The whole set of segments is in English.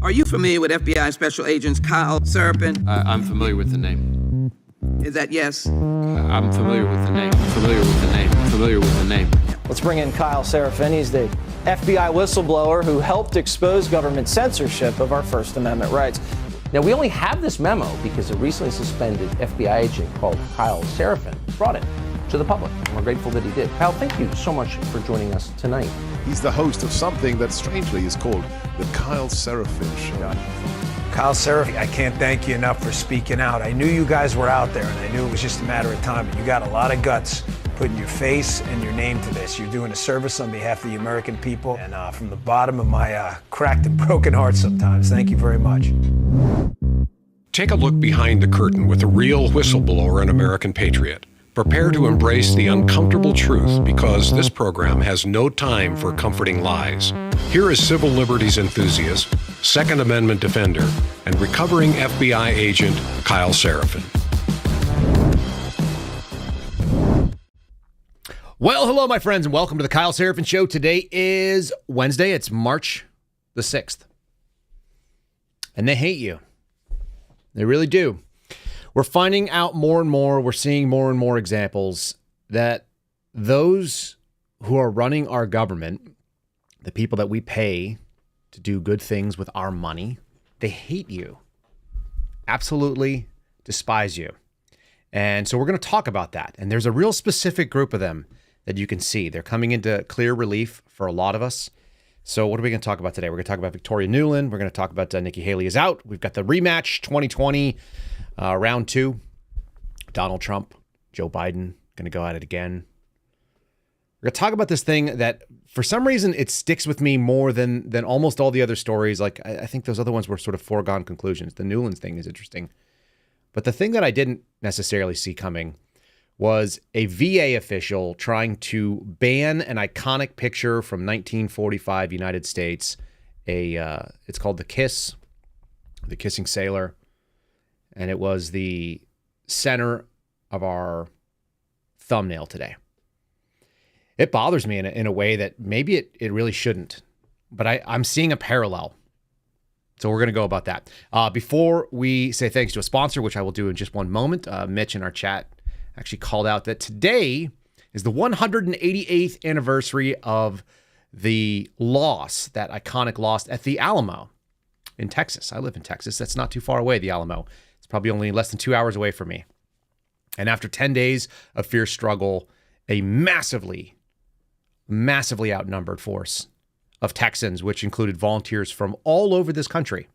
Are you familiar with FBI Special Agents Kyle Seraphin? I'm familiar with the name. Is that yes? I'm familiar with the name. Familiar with the name. Let's bring in Kyle Seraphin. He's the FBI whistleblower who helped expose government censorship of our First Amendment rights. Now, we only have this memo because a recently suspended FBI agent called Kyle Seraphin brought it to the public. And we're grateful that he did. Kyle, thank you so much for joining us tonight. He's the host of something that strangely is called the Kyle Seraphin Show. Kyle Seraphin, I can't thank you enough for speaking out. I knew you guys were out there, and I knew it was just a matter of time, but you got a lot of guts putting your face and your name to this. You're doing a service on behalf of the American people, and from the bottom of my cracked and broken heart sometimes, thank you very much. Take a look behind the curtain with a real whistleblower and American patriot. Prepare to embrace the uncomfortable truth because this program has no time for comforting lies. Here is civil liberties enthusiast, Second Amendment defender, and recovering FBI agent Kyle Seraphin. Well, hello, my friends, and welcome to the Kyle Seraphin Show. Today is Wednesday. It's March the 6th. And they hate you. They really do. We're finding out more and more, we're seeing more and more examples that those who are running our government, the people that we pay to do good things with our money, they hate you. Absolutely despise you. And so we're going to talk about that. And there's a real specific group of them that you can see. They're coming into clear relief for a lot of us. So what are we going to talk about today? We're going to talk about Victoria Nuland. We're going to talk about Nikki Haley is out. We've got the rematch 2020 round 2. Donald Trump, Joe Biden, going to go at it again. We're going to talk about this thing that for some reason it sticks with me more than almost all the other stories. Like I think those other ones were sort of foregone conclusions. The Nuland thing is interesting. But the thing that I didn't necessarily see coming was a VA official trying to ban an iconic picture from 1945 United States. It's called The Kiss, The Kissing Sailor. And it was the center of our thumbnail today. It bothers me in a way that maybe it really shouldn't. But I'm seeing a parallel. So we're going to go about that. Before we say thanks to a sponsor, which I will do in just one moment, Mitch in our chat actually called out that today is the 188th anniversary of the loss, that iconic loss at the Alamo in Texas. I live in Texas. That's not too far away, the Alamo. It's probably only less than 2 hours away from me. And after 10 days of fierce struggle, a massively outnumbered force of Texans, which included volunteers from all over this country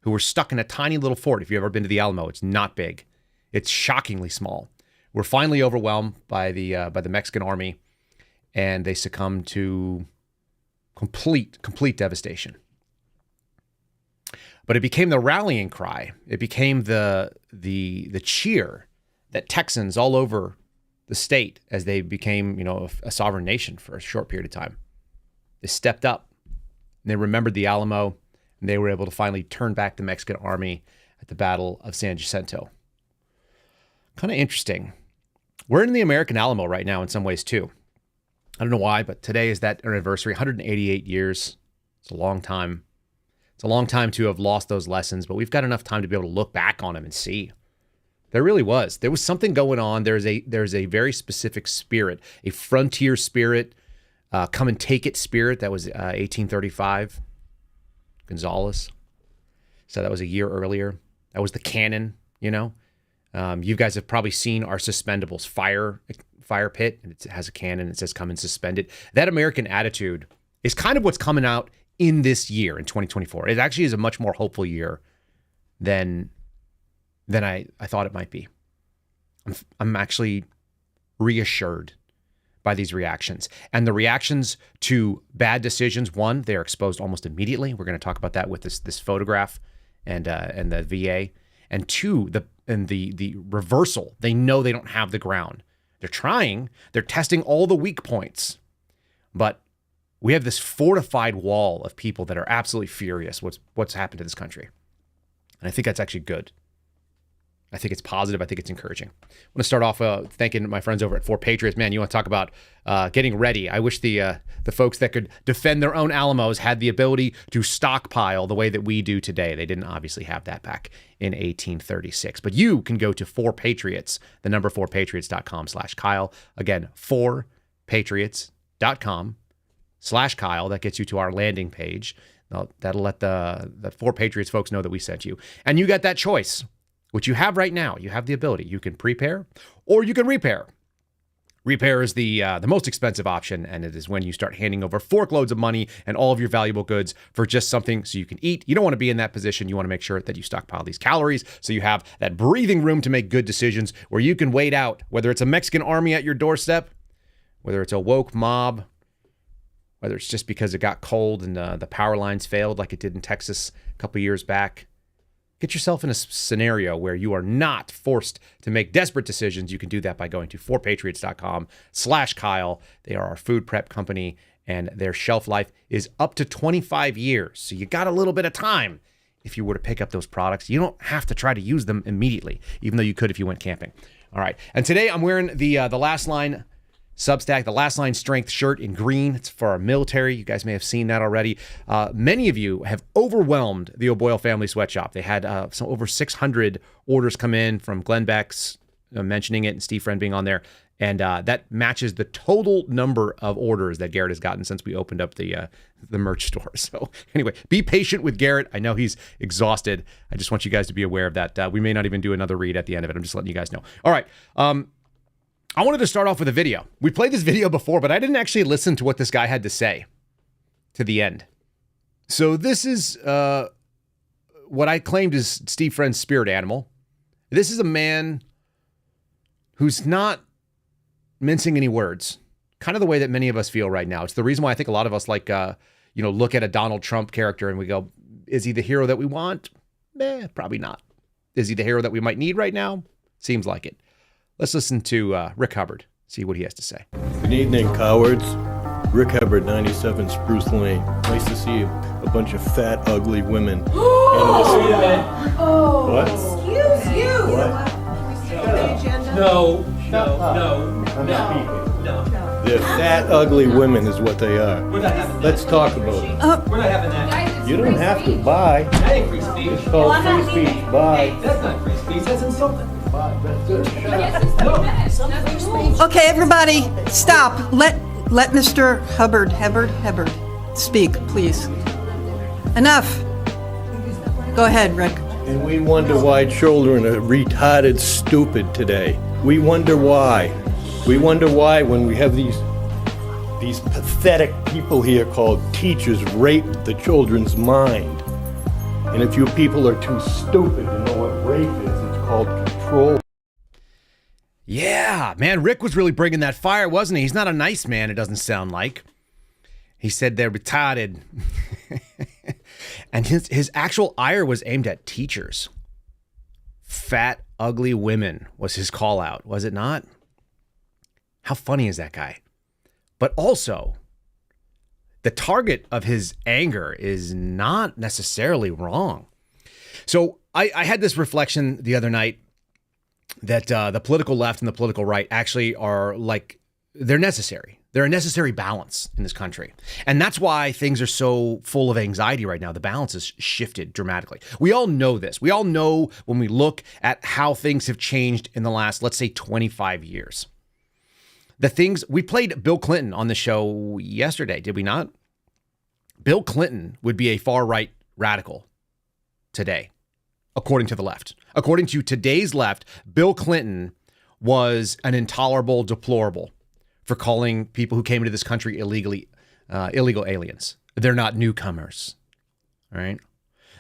who were stuck in a tiny little fort. If you've ever been to the Alamo, it's not big. It's shockingly small. We're finally overwhelmed by the Mexican army, and they succumbed to complete devastation. But it became the rallying cry. It became the cheer that Texans all over the state, as they became, a sovereign nation for a short period of time, they stepped up. And they remembered the Alamo, and they were able to finally turn back the Mexican army at the Battle of San Jacinto. Kind of interesting. We're in the American Alamo right now in some ways too. I don't know why, but today is that anniversary, 188 years. It's a long time. It's a long time to have lost those lessons, but we've got enough time to be able to look back on them and see. There really was. There was something going on. There's a very specific spirit, a frontier spirit, come and take it spirit. That was 1835. Gonzales. So that was a year earlier. That was the cannon, You guys have probably seen our suspendables fire pit, and it has a cannon. It says "Come and suspend it." That American attitude is kind of what's coming out in this year, in 2024. It actually is a much more hopeful year than I thought it might be. I'm actually reassured by these reactions, and the reactions to bad decisions. One, they're exposed almost immediately. We're going to talk about that with this photograph and the VA. And two, the reversal. They know they don't have the ground. They're trying. They're testing all the weak points. But we have this fortified wall of people that are absolutely furious what's happened to this country. And I think that's actually good. I think it's positive. I think it's encouraging. I want to start off thanking my friends over at 4Patriots. Man, you want to talk about getting ready. I wish the folks that could defend their own Alamos had the ability to stockpile the way that we do today. They didn't obviously have that back in 1836. But you can go to 4Patriots, the number 4patriots.com/Kyle. Again, 4patriots.com/Kyle. That gets you to our landing page. That'll let the 4Patriots folks know that we sent you. And you got that choice, which you have right now. You have the ability. You can prepare or you can repair. Repair is the most expensive option, and it is when you start handing over forkloads of money and all of your valuable goods for just something so you can eat. You don't want to be in that position. You want to make sure that you stockpile these calories so you have that breathing room to make good decisions where you can wait out, whether it's a Mexican army at your doorstep, whether it's a woke mob, whether it's just because it got cold and the power lines failed like it did in Texas a couple years back. Get yourself in a scenario where you are not forced to make desperate decisions. You can do that by going to 4patriots.com/Kyle. They are our food prep company, and their shelf life is up to 25 years. So you got a little bit of time if you were to pick up those products. You don't have to try to use them immediately, even though you could if you went camping. All right. And today I'm wearing the Last Line Substack, the Last Line Strength shirt in green. It's for our military. You guys may have seen that already. Many of you have overwhelmed the O'Boyle Family Sweatshop. They had over 600 orders come in from Glenn Beck's mentioning it and Steve Friend being on there. And that matches the total number of orders that Garrett has gotten since we opened up the merch store. So anyway, be patient with Garrett. I know he's exhausted. I just want you guys to be aware of that. We may not even do another read at the end of it. I'm just letting you guys know. All right. I wanted to start off with a video. We played this video before, but I didn't actually listen to what this guy had to say to the end. So this is what I claimed is Steve Friend's spirit animal. This is a man who's not mincing any words, kind of the way that many of us feel right now. It's the reason why I think a lot of us look at a Donald Trump character and we go, is he the hero that we want? Probably not. Is he the hero that we might need right now? Seems like it. Let's listen to Rick Hubbard, see what he has to say. Good evening, cowards. Rick Hubbard, 97 Spruce Lane. Nice to see a bunch of fat, ugly women. What? Excuse you. What? No. They're fat, ugly women is what they are. Let's talk about it. We're not having that. You don't have to buy. That ain't free speech. It's called free speech. Buy. That's not free speech. That's insulting. That's good. Okay, everybody, stop. Let Mr. Hubbard speak, please. Enough. Go ahead, Rick. And we wonder why children are retarded stupid today. We wonder why. We wonder why when we have these pathetic people here called teachers rape the children's mind. And if you people are too stupid to know what rape is, it's called control. Yeah, man, Rick was really bringing that fire, wasn't he? He's not a nice man, it doesn't sound like. He said they're retarded. And his actual ire was aimed at teachers. Fat, ugly women was his call out, was it not? How funny is that guy? But also, the target of his anger is not necessarily wrong. So I had this reflection the other night that the political left and the political right actually are like, they're necessary. They're a necessary balance in this country. And that's why things are so full of anxiety right now. The balance has shifted dramatically. We all know this. We all know when we look at how things have changed in the last, let's say, 25 years. The things, we played Bill Clinton on the show yesterday, did we not? Bill Clinton would be a far-right radical today, according to the left. According to today's left, Bill Clinton was an intolerable deplorable for calling people who came into this country illegal aliens. They're not newcomers, all right?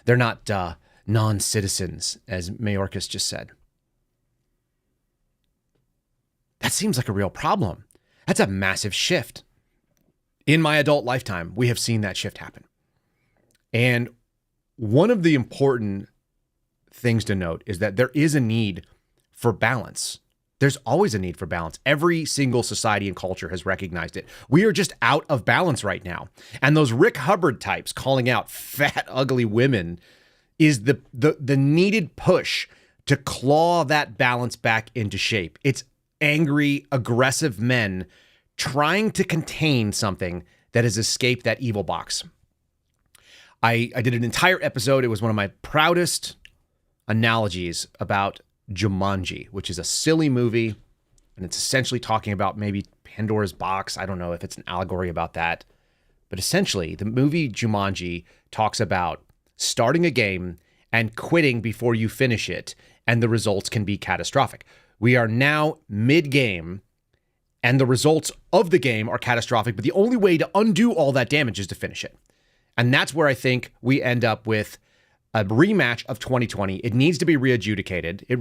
They're not non-citizens, as Mayorkas just said. That seems like a real problem. That's a massive shift. In my adult lifetime, we have seen that shift happen. And one of the important things to note is that there is a need for balance. There's always a need for balance. Every single society and culture has recognized it. We are just out of balance right now. And those Rick Hubbard types calling out fat, ugly women is the needed push to claw that balance back into shape. It's angry, aggressive men trying to contain something that has escaped that evil box. I did an entire episode. It was one of my proudest analogies about Jumanji, which is a silly movie, and it's essentially talking about maybe Pandora's box. I don't know if it's an allegory about that. But essentially, the movie Jumanji talks about starting a game and quitting before you finish it, and the results can be catastrophic. We are now mid-game, and the results of the game are catastrophic, but the only way to undo all that damage is to finish it. And that's where I think we end up with a rematch of 2020. It needs to be readjudicated. It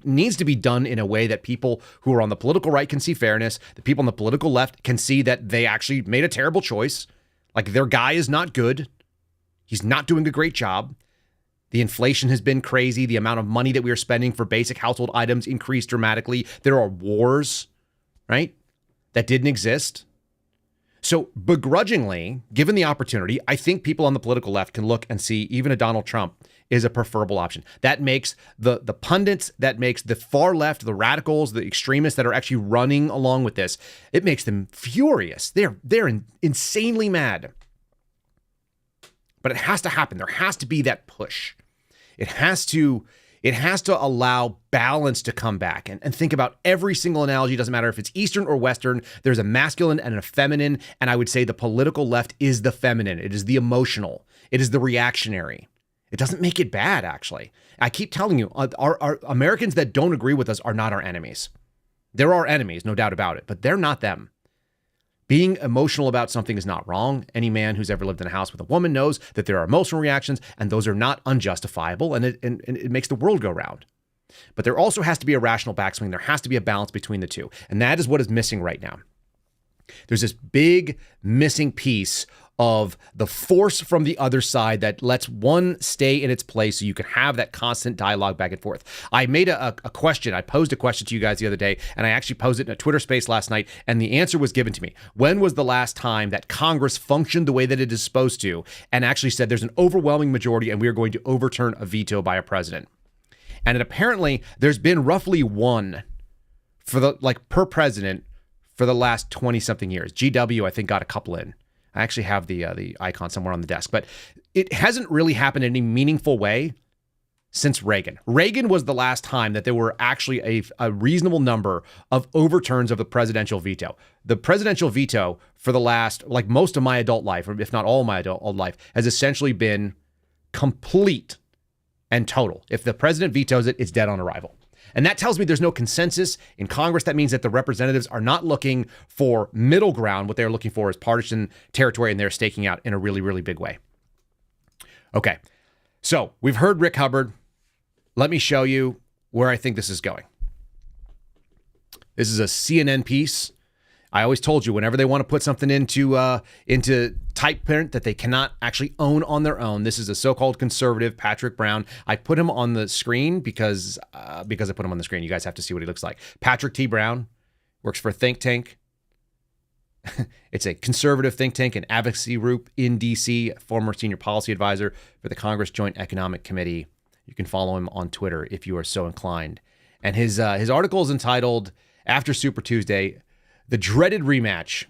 needs to be done in a way that people who are on the political right can see fairness, the people on the political left can see that they actually made a terrible choice. Like, their guy is not good. He's not doing a great job. The inflation has been crazy. The amount of money that we are spending for basic household items increased dramatically. There are wars, right, that didn't exist. So begrudgingly, given the opportunity, I think people on the political left can look and see even a Donald Trump is a preferable option. That makes the pundits, that makes the far left, the radicals, the extremists that are actually running along with this, it makes them furious. They're insanely mad. But it has to happen. There has to be that push. It has to allow balance to come back and think about every single analogy. It doesn't matter if it's Eastern or Western. There's a masculine and a feminine. And I would say the political left is the feminine. It is the emotional. It is the reactionary. It doesn't make it bad, actually. I keep telling you, our Americans that don't agree with us are not our enemies. They're our enemies, no doubt about it, but they're not them. Being emotional about something is not wrong. Any man who's ever lived in a house with a woman knows that there are emotional reactions, and those are not unjustifiable, and it makes the world go round. But there also has to be a rational backswing. There has to be a balance between the two, and that is what is missing right now. There's this big missing piece of the force from the other side that lets one stay in its place so you can have that constant dialogue back and forth. I made a question. I posed a question to you guys the other day, and I actually posed it in a Twitter space last night, and the answer was given to me. When was the last time that Congress functioned the way that it is supposed to and actually said there's an overwhelming majority and we are going to overturn a veto by a president? And apparently there's been roughly one for per president for the last 20-something years. GW, I think, got a couple in. I actually have the icon somewhere on the desk, but it hasn't really happened in any meaningful way since Reagan. Reagan was the last time that there were actually a reasonable number of overturns of the presidential veto. The presidential veto for the last, most of my adult life, or if not all my adult life, has essentially been complete and total. If the president vetoes it, it's dead on arrival. And that tells me there's no consensus in Congress. That means that the representatives are not looking for middle ground. What they're looking for is partisan territory, and they're staking out in a really, really big way. Okay, so we've heard Rick Hubbard. Let me show you where I think this is going. This is a CNN piece. I always told you, whenever they want to put something into type print that they cannot actually own on their own, this is a so-called conservative, Patrick Brown. I put him on the screen because I put him on the screen. You guys have to see what he looks like. Patrick T. Brown works for a think tank. It's a conservative think tank and advocacy group in D.C., former senior policy advisor for the Congress Joint Economic Committee. You can follow him on Twitter if you are so inclined. And his article is entitled, After Super Tuesday, The Dreaded Rematch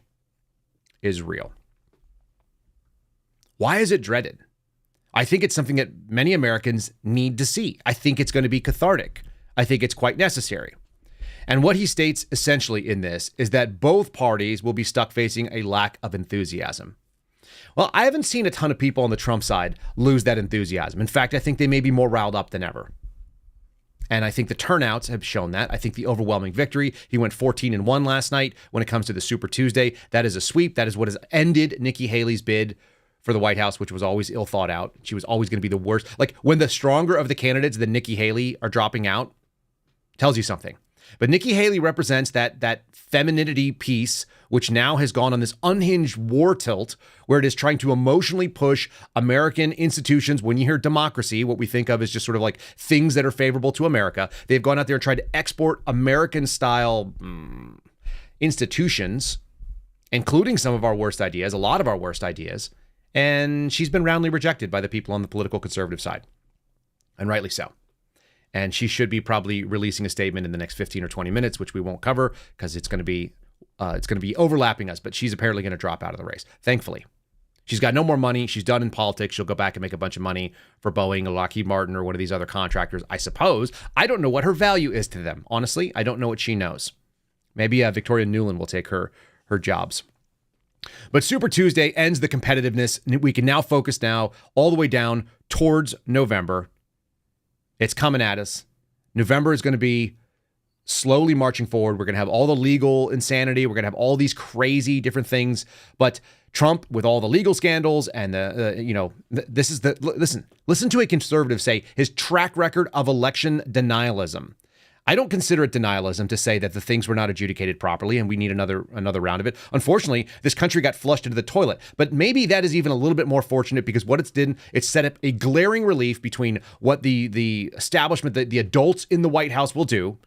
is Real. Why is it dreaded? I think it's something that many Americans need to see. I think it's going to be cathartic. I think it's quite necessary. And what he states essentially in this is that both parties will be stuck facing a lack of enthusiasm. Well, I haven't seen a ton of people on the Trump side lose that enthusiasm. In fact, I think they may be more riled up than ever. And I think the turnouts have shown that. I think the overwhelming victory, he went 14-1 last night when it comes to the Super Tuesday. That is a sweep. That is what has ended Nikki Haley's bid for the White House, which was always ill thought out. She was always going to be the worst. When the stronger of the candidates than Nikki Haley are dropping out, tells you something. But Nikki Haley represents that femininity piece, which now has gone on this unhinged war tilt where it is trying to emotionally push American institutions. When you hear democracy, what we think of is just sort of like things that are favorable to America. They've gone out there and tried to export American-style institutions, including some of our worst ideas, a lot of our worst ideas. And she's been roundly rejected by the people on the political conservative side, and rightly so. And she should be probably releasing a statement in the next 15 or 20 minutes, which we won't cover because it's going to be overlapping us. But she's apparently going to drop out of the race, thankfully. She's got no more money. She's done in politics. She'll go back and make a bunch of money for Boeing or Lockheed Martin or one of these other contractors, I suppose. I don't know what her value is to them. Honestly, I don't know what she knows. Maybe Victoria Nuland will take her jobs. But Super Tuesday ends the competitiveness. We can now focus all the way down towards November. It's coming at us. November is going to be slowly marching forward. We're going to have all the legal insanity. We're going to have all these crazy different things. But Trump, with all the legal scandals and listen to a conservative say his track record of election denialism. I don't consider it denialism to say that the things were not adjudicated properly and we need another round of it. Unfortunately, this country got flushed into the toilet. But maybe that is even a little bit more fortunate because what it's did, it set up a glaring relief between what the establishment, the adults in the White House will do.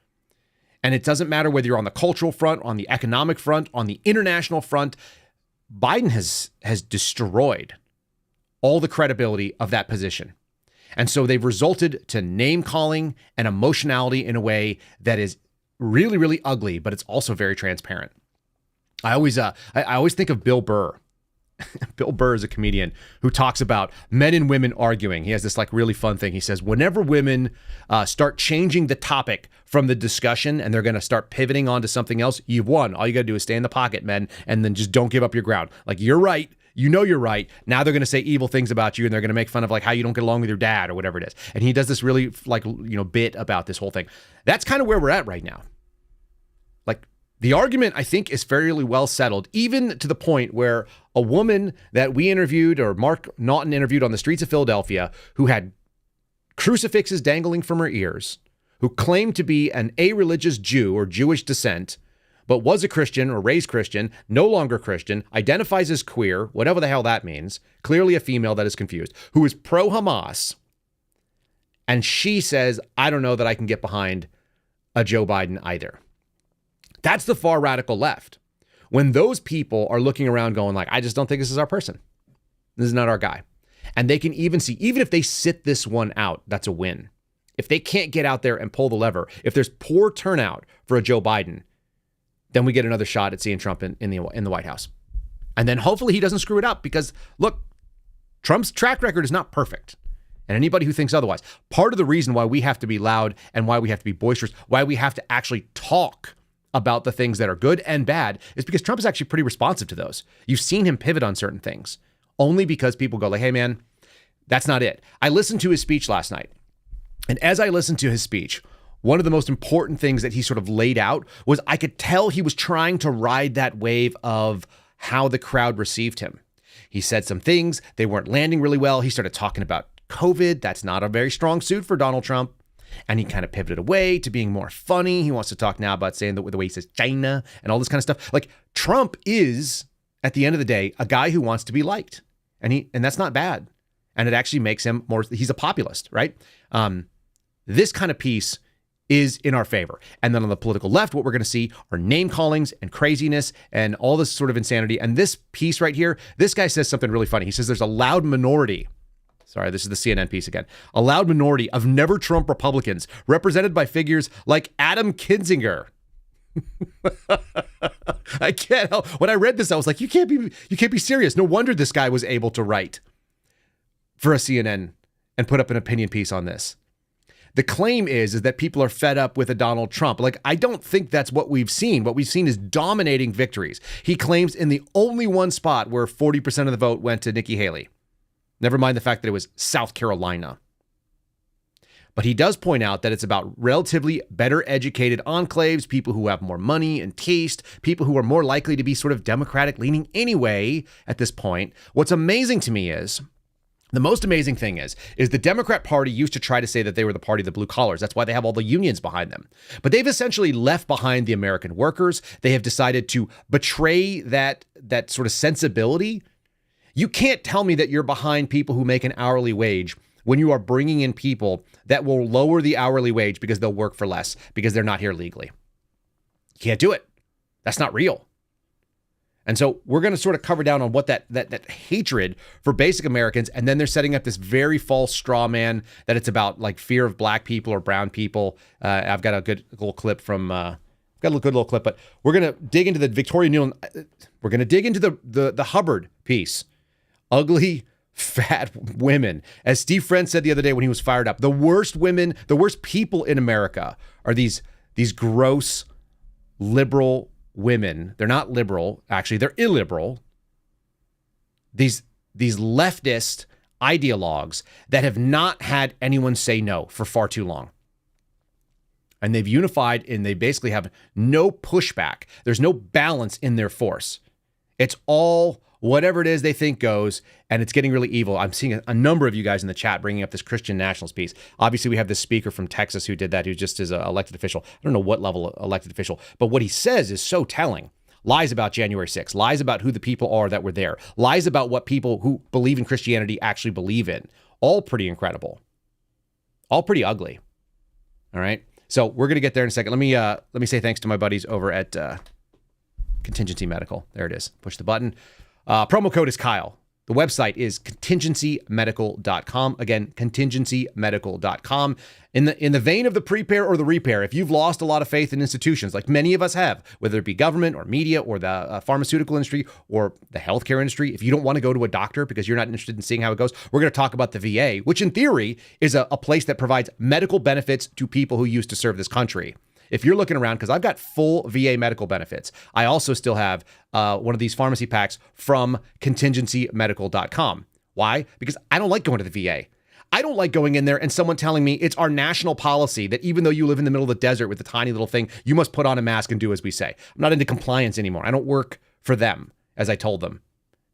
And it doesn't matter whether you're on the cultural front, on the economic front, on the international front. Biden has destroyed all the credibility of that position. And so they've resulted to name calling and emotionality in a way that is really, really ugly, but it's also very transparent. I always think of Bill Burr. Bill Burr is a comedian who talks about men and women arguing. He has this like really fun thing. He says, whenever women start changing the topic from the discussion and they're going to start pivoting onto something else, you've won. All you got to do is stay in the pocket, men, and then just don't give up your ground. Like, you're right. You know you're right. Now they're going to say evil things about you and they're going to make fun of like how you don't get along with your dad or whatever it is. And he does this really bit about this whole thing. That's kind of where we're at right now. Like, the argument, I think, is fairly well settled, even to the point where a woman that we interviewed, or Mark Naughton interviewed on the streets of Philadelphia, who had crucifixes dangling from her ears, who claimed to be an a-religious Jew or Jewish descent, but was a Christian or raised Christian, no longer Christian, identifies as queer, whatever the hell that means, clearly a female that is confused, who is pro-Hamas, and she says, I don't know that I can get behind a Joe Biden either. That's the far radical left. When those people are looking around going like, I just don't think this is our person. This is not our guy. And they can even see, even if they sit this one out, that's a win. If they can't get out there and pull the lever, if there's poor turnout for a Joe Biden, then we get another shot at seeing Trump in the White House. And then hopefully he doesn't screw it up because, look, Trump's track record is not perfect. And anybody who thinks otherwise, part of the reason why we have to be loud and why we have to be boisterous, why we have to actually talk about the things that are good and bad is because Trump is actually pretty responsive to those. You've seen him pivot on certain things only because people go like, hey, man, that's not it. I listened to his speech last night. And as I listened to his speech, one of the most important things that he sort of laid out was I could tell he was trying to ride that wave of how the crowd received him. He said some things, they weren't landing really well. He started talking about COVID. That's not a very strong suit for Donald Trump. And he kind of pivoted away to being more funny. He wants to talk now about saying the way he says China and all this kind of stuff. Like, Trump is, at the end of the day, a guy who wants to be liked. And that's not bad. And it actually makes him more, he's a populist, right? This kind of piece is in our favor. And then on the political left, what we're going to see are name callings and craziness and all this sort of insanity. And this piece right here, this guy says something really funny. He says there's a loud minority. Sorry, this is the CNN piece again. A loud minority of never Trump Republicans represented by figures like Adam Kinzinger. I can't help. When I read this, I was like, you can't be serious. No wonder this guy was able to write for a CNN and put up an opinion piece on this. The claim is that people are fed up with a Donald Trump. Like, I don't think that's what we've seen. What we've seen is dominating victories. He claims in the only one spot where 40% of the vote went to Nikki Haley. Never mind the fact that it was South Carolina. But he does point out that it's about relatively better educated enclaves, people who have more money and taste, people who are more likely to be sort of Democratic leaning anyway at this point. What's amazing to me is, the most amazing thing is the Democrat Party used to try to say that they were the party of the blue collars. That's why they have all the unions behind them. But they've essentially left behind the American workers. They have decided to betray that sort of sensibility. You can't tell me that you're behind people who make an hourly wage when you are bringing in people that will lower the hourly wage because they'll work for less because they're not here legally. You can't do it. That's not real. And so we're going to sort of cover down on what that hatred for basic Americans, and then they're setting up this very false straw man that it's about like fear of black people or brown people. I've got a good little clip from, but we're going to dig into the Victoria Newland. We're going to dig into the Hubbard piece. Ugly, fat women. As Steve Friend said the other day when he was fired up, the worst women, the worst people in America are these gross liberal women. They're not liberal, actually, they're illiberal. These leftist ideologues that have not had anyone say no for far too long. And they've unified and they basically have no pushback. There's no balance in their force. It's all whatever it is they think goes, and it's getting really evil. I'm seeing a number of you guys in the chat bringing up this Christian nationalist piece. Obviously, we have this speaker from Texas who did that, who just is an elected official. I don't know what level elected official, but what he says is so telling. Lies about January 6th, lies about who the people are that were there, lies about what people who believe in Christianity actually believe in. All pretty incredible. All pretty ugly. All right? So we're going to get there in a second. Let me say thanks to my buddies over at Contingency Medical. There it is. Push the button. Promo code is Kyle. The website is contingencymedical.com. Again, contingencymedical.com. In the vein of the prepare or the repair, if you've lost a lot of faith in institutions, like many of us have, whether it be government or media or the pharmaceutical industry or the healthcare industry, if you don't want to go to a doctor because you're not interested in seeing how it goes, we're going to talk about the VA, which in theory is a place that provides medical benefits to people who used to serve this country. If you're looking around, because I've got full VA medical benefits, I also still have one of these pharmacy packs from contingencymedical.com. Why? Because I don't like going to the VA. I don't like going in there and someone telling me it's our national policy that even though you live in the middle of the desert with a tiny little thing, you must put on a mask and do as we say. I'm not into compliance anymore. I don't work for them, as I told them.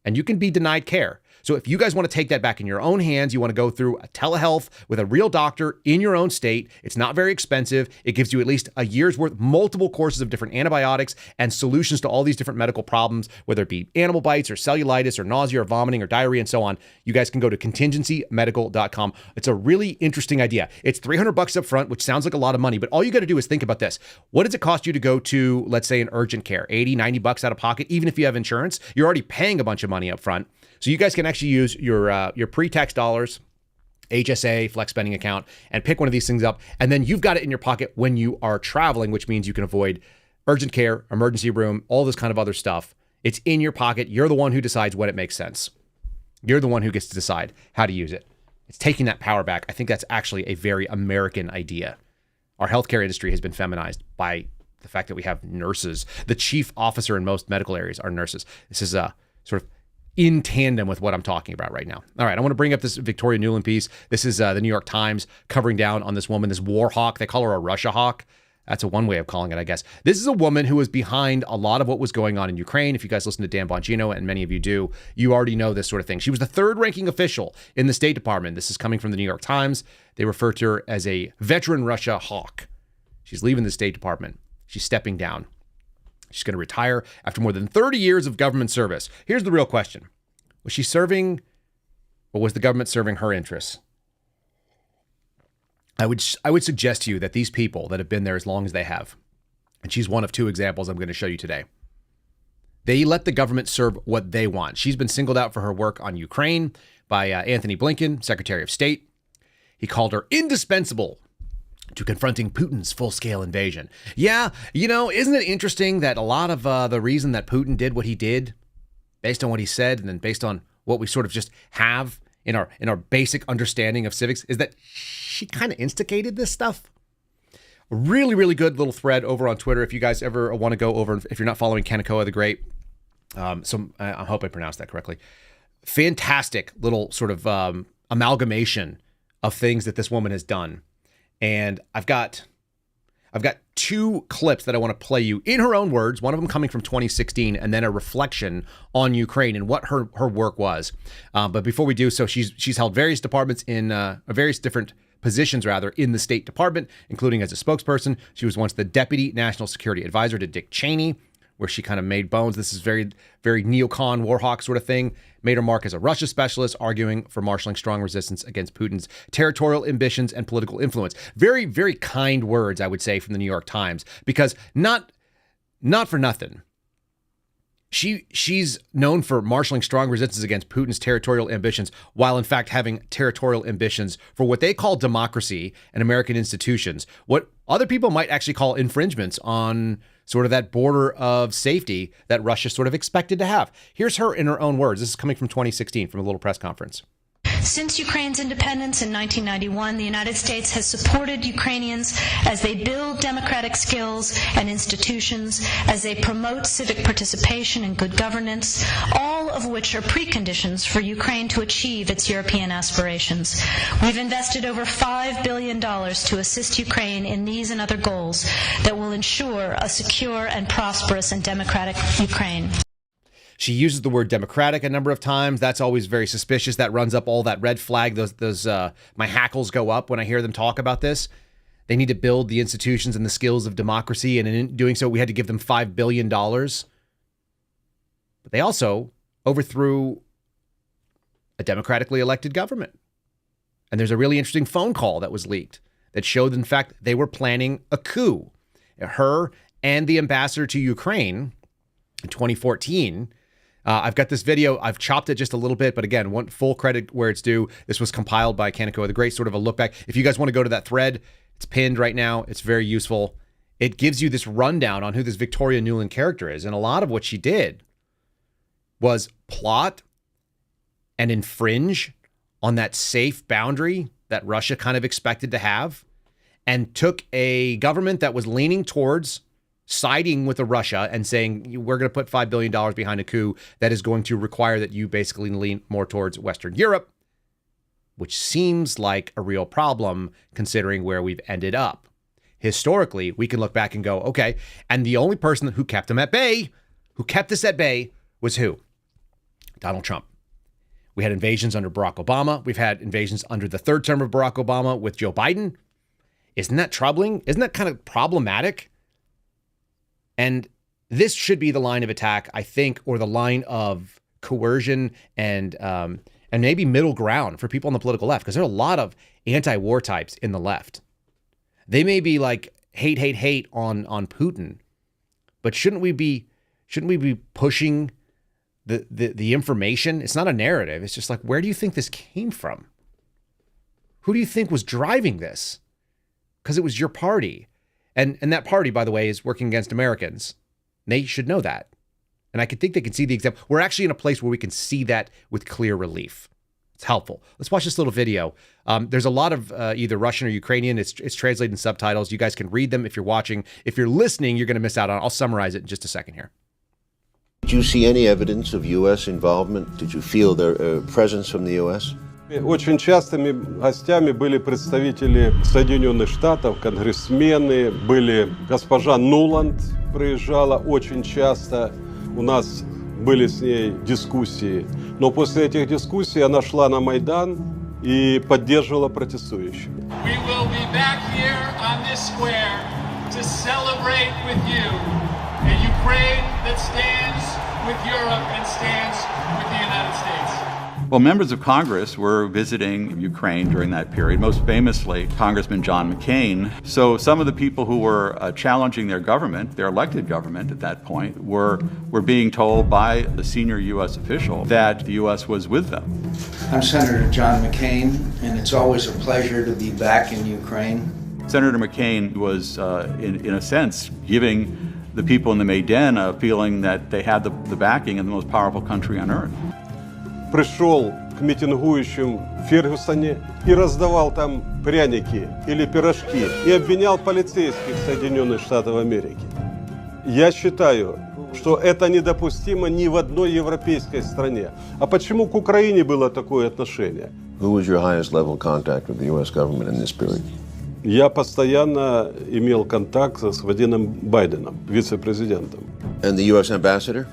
And you can be denied care. So if you guys want to take that back in your own hands, you want to go through a telehealth with a real doctor in your own state. It's not very expensive. It gives you at least a year's worth, multiple courses of different antibiotics and solutions to all these different medical problems, whether it be animal bites or cellulitis or nausea or vomiting or diarrhea and so on. You guys can go to contingencymedical.com. It's a really interesting idea. It's $300 up front, which sounds like a lot of money, but all you got to do is think about this. What does it cost you to go to, let's say, an urgent care? $80-$90 out of pocket, even if you have insurance? You're already paying a bunch of money up front. So you guys can actually use your pre-tax dollars, HSA, flex spending account, and pick one of these things up. And then you've got it in your pocket when you are traveling, which means you can avoid urgent care, emergency room, all this kind of other stuff. It's in your pocket. You're the one who decides when it makes sense. You're the one who gets to decide how to use it. It's taking that power back. I think that's actually a very American idea. Our healthcare industry has been feminized by the fact that we have nurses. The chief officer in most medical areas are nurses. This is a sort of in tandem with what I'm talking about right now. All right, I want to bring up this Victoria Newland piece. This is the New York Times covering down on this woman, this war hawk. They call her a Russia hawk. That's one way of calling it, I guess. This is a woman who was behind a lot of what was going on in Ukraine. If you guys listen to Dan Bongino, and many of you do, you already know this sort of thing. She was the third-ranking official in the State Department. This is coming from the New York Times. They refer to her as a veteran Russia hawk. She's leaving the State Department. She's stepping down. She's going to retire after more than 30 years of government service. Here's the real question. Was she serving, or was the government serving her interests? I would suggest to you that these people that have been there as long as they have, and she's one of two examples I'm going to show you today, they let the government serve what they want. She's been singled out for her work on Ukraine by Anthony Blinken, Secretary of State. He called her indispensable to confronting Putin's full-scale invasion. Yeah, isn't it interesting that a lot of the reason that Putin did what he did, based on what he said, and then based on what we sort of just have in our basic understanding of civics, is that she kind of instigated this stuff? A really, really good little thread over on Twitter. If you guys ever want to go over, if you're not following Kanekoa the Great, I hope I pronounced that correctly. Fantastic little sort of amalgamation of things that this woman has done. And I've got two clips that I want to play you in her own words, one of them coming from 2016 and then a reflection on Ukraine and what her work was. But before we do so, she's held various departments in various different positions in the State Department, including as a spokesperson. She was once the Deputy National Security Advisor to Dick Cheney, where she kind of made bones. This is very, very neocon, warhawk sort of thing. Made her mark as a Russia specialist, arguing for marshaling strong resistance against Putin's territorial ambitions and political influence. Very, very kind words, I would say, from the New York Times, because not for nothing. She's known for marshaling strong resistance against Putin's territorial ambitions, while in fact having territorial ambitions for what they call democracy and American institutions, what other people might actually call infringements on sort of that border of safety that Russia sort of expected to have. Here's her in her own words. This is coming from 2016 from a little press conference. Since Ukraine's independence in 1991, the United States has supported Ukrainians as they build democratic skills and institutions, as they promote civic participation and good governance, all of which are preconditions for Ukraine to achieve its European aspirations. We've invested over $5 billion to assist Ukraine in these and other goals that will ensure a secure and prosperous and democratic Ukraine. She uses the word democratic a number of times. That's always very suspicious. That runs up all that red flag. My hackles go up when I hear them talk about this. They need to build the institutions and the skills of democracy, and in doing so, we had to give them $5 billion. But they also overthrew a democratically elected government. And there's a really interesting phone call that was leaked that showed, in fact, they were planning a coup. Her and the ambassador to Ukraine in 2014. I've got this video. I've chopped it just a little bit, but again, one full credit where it's due. This was compiled by Kaneko the Great, sort of a look back. If you guys want to go to that thread, it's pinned right now. It's very useful. It gives you this rundown on who this Victoria Nuland character is. And a lot of what she did was plot and infringe on that safe boundary that Russia kind of expected to have, and took a government that was leaning towards siding with Russia and saying, we're going to put $5 billion behind a coup that is going to require that you basically lean more towards Western Europe, which seems like a real problem considering where we've ended up. Historically, we can look back and go, okay, and the only person who kept them at bay, who kept this at bay, was who? Donald Trump. We had invasions under Barack Obama. We've had invasions under the third term of Barack Obama with Joe Biden. Isn't that troubling? Isn't that kind of problematic? And this should be the line of attack, I think, or the line of coercion and maybe middle ground for people on the political left, because there are a lot of anti-war types in the left. They may be like hate on Putin, but shouldn't we be pushing the information? It's not a narrative. It's just like, where do you think this came from? Who do you think was driving this? Because it was your party. And that party, by the way, is working against Americans. They should know that. And I could think they can see the example. We're actually in a place where we can see that with clear relief. It's helpful. Let's watch this little video. There's a lot of either Russian or Ukrainian. It's translated in subtitles. You guys can read them if you're watching. If you're listening, you're going to miss out on it. I'll summarize it in just a second here. Did you see any evidence of U.S. involvement? Did you feel their presence from the U.S.? Очень частыми гостями были представители Соединенных Штатов, конгрессмены, были госпожа Нуланд, приезжала очень часто, у нас были с ней дискуссии. Но после этих дискуссий она шла на Майдан и поддерживала протестующих. We will be back here on this square to celebrate with you a Ukraine that stands with Europe and stands with the United States. Well, members of Congress were visiting Ukraine during that period, most famously Congressman John McCain. So some of the people who were challenging their government, their elected government at that point, were being told by the senior U.S. official that the U.S. was with them. I'm Senator John McCain, and it's always a pleasure to be back in Ukraine. Senator McCain was, in a sense, giving the people in the Maidan a feeling that they had the backing of the most powerful country on earth. Пришел к митингующим в Фергюсоне и раздавал там пряники или пирожки и обвинял полицейских Соединенных Штатов Америки. Я считаю, что это недопустимо ни в одной европейской стране. А почему к Украине было такое отношение? Who was your highest level contact with the U.S. government in this period? Я постоянно имел контакт с господином Байденом, вице-президентом. And the U.S. ambassador?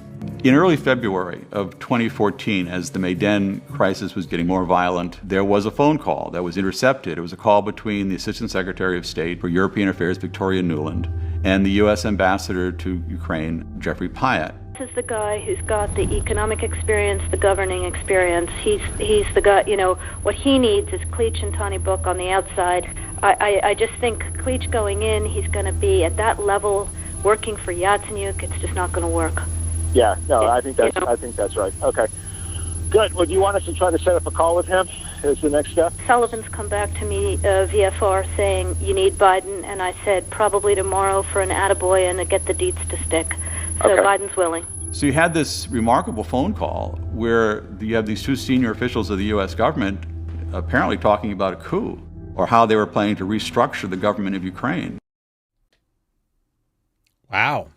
In early February of 2014, as the Maidan crisis was getting more violent, there was a phone call that was intercepted. It was a call between the Assistant Secretary of State for European Affairs, Victoria Nuland, and the U.S. Ambassador to Ukraine, Jeffrey Pyatt. This is the guy who's got the economic experience, the governing experience. He's the guy, what he needs is Klitsch and Tony Book on the outside. I just think Klitsch going in, he's going to be at that level working for Yatsenyuk. It's just not going to work. Yeah, no, I think that's right. Okay, good. Well, do you want us to try to set up a call with him as the next step? Sullivan's come back to me, VFR, saying you need Biden, and I said probably tomorrow for an attaboy and to get the deets to stick. So Okay. Biden's willing. So you had this remarkable phone call where you have these two senior officials of the U.S. government apparently talking about a coup or how they were planning to restructure the government of Ukraine. Wow.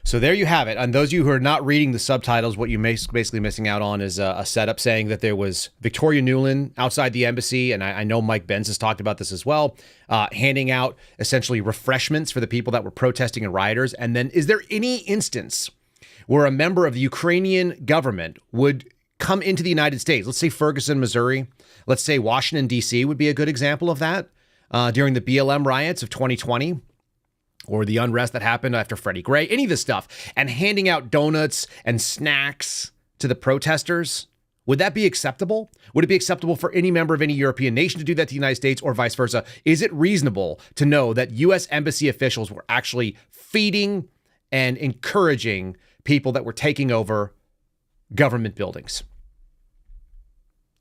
So there you have it. And those of you who are not reading the subtitles, what you're basically missing out on is a setup saying that there was Victoria Nuland outside the embassy, and I know Mike Benz has talked about this as well, handing out essentially refreshments for the people that were protesting and rioters. And then is there any instance where a member of the Ukrainian government would come into the United States? Let's say Ferguson, Missouri. Let's say Washington, D.C. would be a good example of that during the BLM riots of 2020. Or the unrest that happened after Freddie Gray, any of this stuff, and handing out donuts and snacks to the protesters. Would that be acceptable? Would it be acceptable for any member of any European nation to do that to the United States or vice versa? Is it reasonable to know that U.S. embassy officials were actually feeding and encouraging people that were taking over government buildings?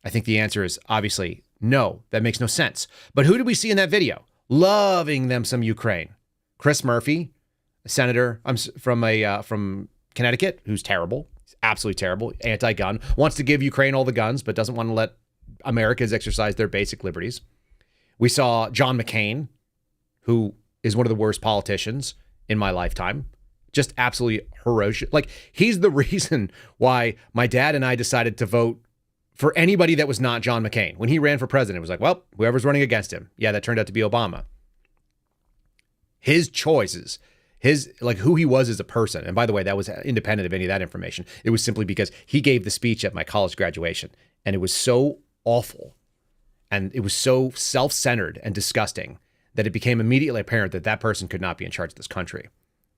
I think the answer is obviously no. That makes no sense. But who did we see in that video? Loving them some Ukraine. Chris Murphy, a senator from Connecticut, who's terrible. He's absolutely terrible. Anti-gun. Wants to give Ukraine all the guns, but doesn't want to let Americans exercise their basic liberties. We saw John McCain, who is one of the worst politicians in my lifetime. Just absolutely ferocious. Like, he's the reason why my dad and I decided to vote for anybody that was not John McCain. When he ran for president, it was like, well, whoever's running against him. Yeah, that turned out to be Obama. His choices, who he was as a person. And by the way, that was independent of any of that information. It was simply because he gave the speech at my college graduation. And it was so awful. And it was so self-centered and disgusting that it became immediately apparent that that person could not be in charge of this country.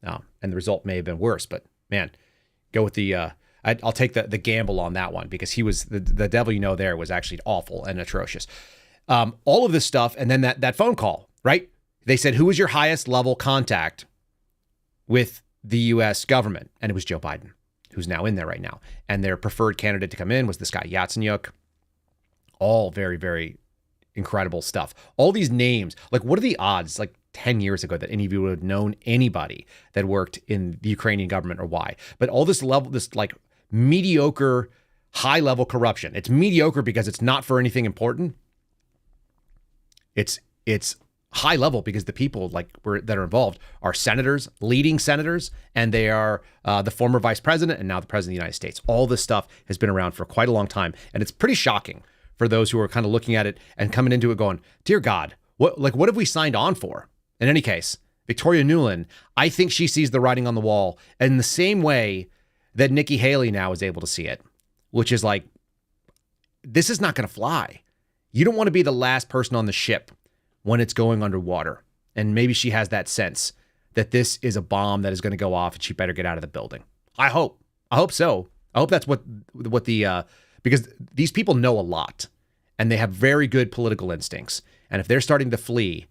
And the result may have been worse. But man, go with the, I'll take the gamble on that one, because he was, the devil you know there was actually awful and atrocious. All of this stuff. And then that phone call, right? They said, who was your highest level contact with the U.S. government? And it was Joe Biden, who's now in there right now. And their preferred candidate to come in was this guy, Yatsenyuk. All very, very incredible stuff. All these names, like, what are the odds, like 10 years ago, that any of you would have known anybody that worked in the Ukrainian government or why? But all this level, this like mediocre, high level corruption. It's mediocre because it's not for anything important. It's high level because the people that are involved are senators, leading senators, and they are the former vice president and now the president of the United States. All this stuff has been around for quite a long time, and it's pretty shocking for those who are kind of looking at it and coming into it going, dear God, what have we signed on for? In any case, Victoria Nuland, I think she sees the writing on the wall in the same way that Nikki Haley now is able to see it, which is like, this is not going to fly. You don't want to be the last person on the ship when it's going underwater. And maybe she has that sense that this is a bomb that is going to go off and she better get out of the building. I hope so. I hope that's what because these people know a lot and they have very good political instincts. And if they're starting to flee,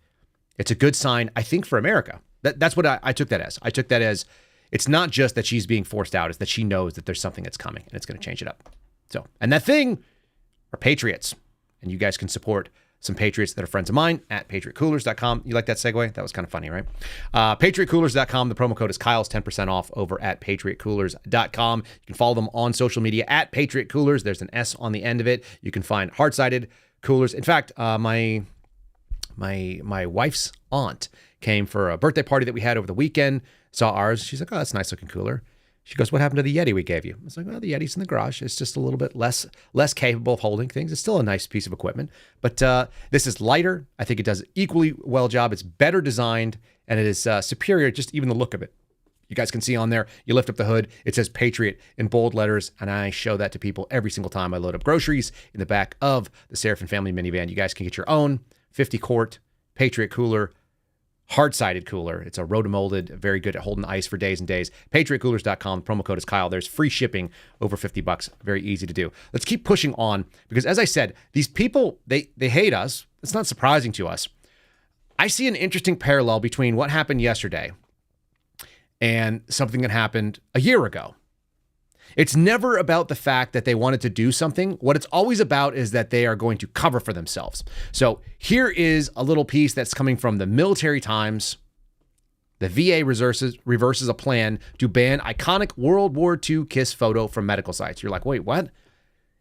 it's a good sign, I think, for America. That's what I took that as. I took that as, it's not just that she's being forced out, it's that she knows that there's something that's coming and it's going to change it up. So, and that thing are patriots. And you guys can support some patriots that are friends of mine at patriotcoolers.com. You like that segue? That was kind of funny, right? Patriotcoolers.com. The promo code is Kyle's, 10% off over at patriotcoolers.com. You can follow them on social media at patriotcoolers. There's an S on the end of it. You can find hard-sided coolers. In fact, my wife's aunt came for a birthday party that we had over the weekend, saw ours. She's like, oh, that's a nice looking cooler. She goes, what happened to the Yeti we gave you? I was like, well, the Yeti's in the garage. It's just a little bit less capable of holding things. It's still a nice piece of equipment, but this is lighter. I think it does equally well job. It's better designed, and it is superior, just even the look of it. You guys can see on there, you lift up the hood, it says Patriot in bold letters, and I show that to people every single time I load up groceries in the back of the Seraphin family minivan. You guys can get your own 50-quart Patriot cooler, hard-sided cooler. It's a rotomolded, very good at holding ice for days and days. PatriotCoolers.com. Promo code is Kyle. There's free shipping over $50. Very easy to do. Let's keep pushing on because, as I said, these people, they hate us. It's not surprising to us. I see an interesting parallel between what happened yesterday and something that happened a year ago. It's never about the fact that they wanted to do something. What it's always about is that they are going to cover for themselves. So here is a little piece that's coming from the Military Times. The VA reverses a plan to ban iconic World War II kiss photo from medical sites. You're like, wait, what?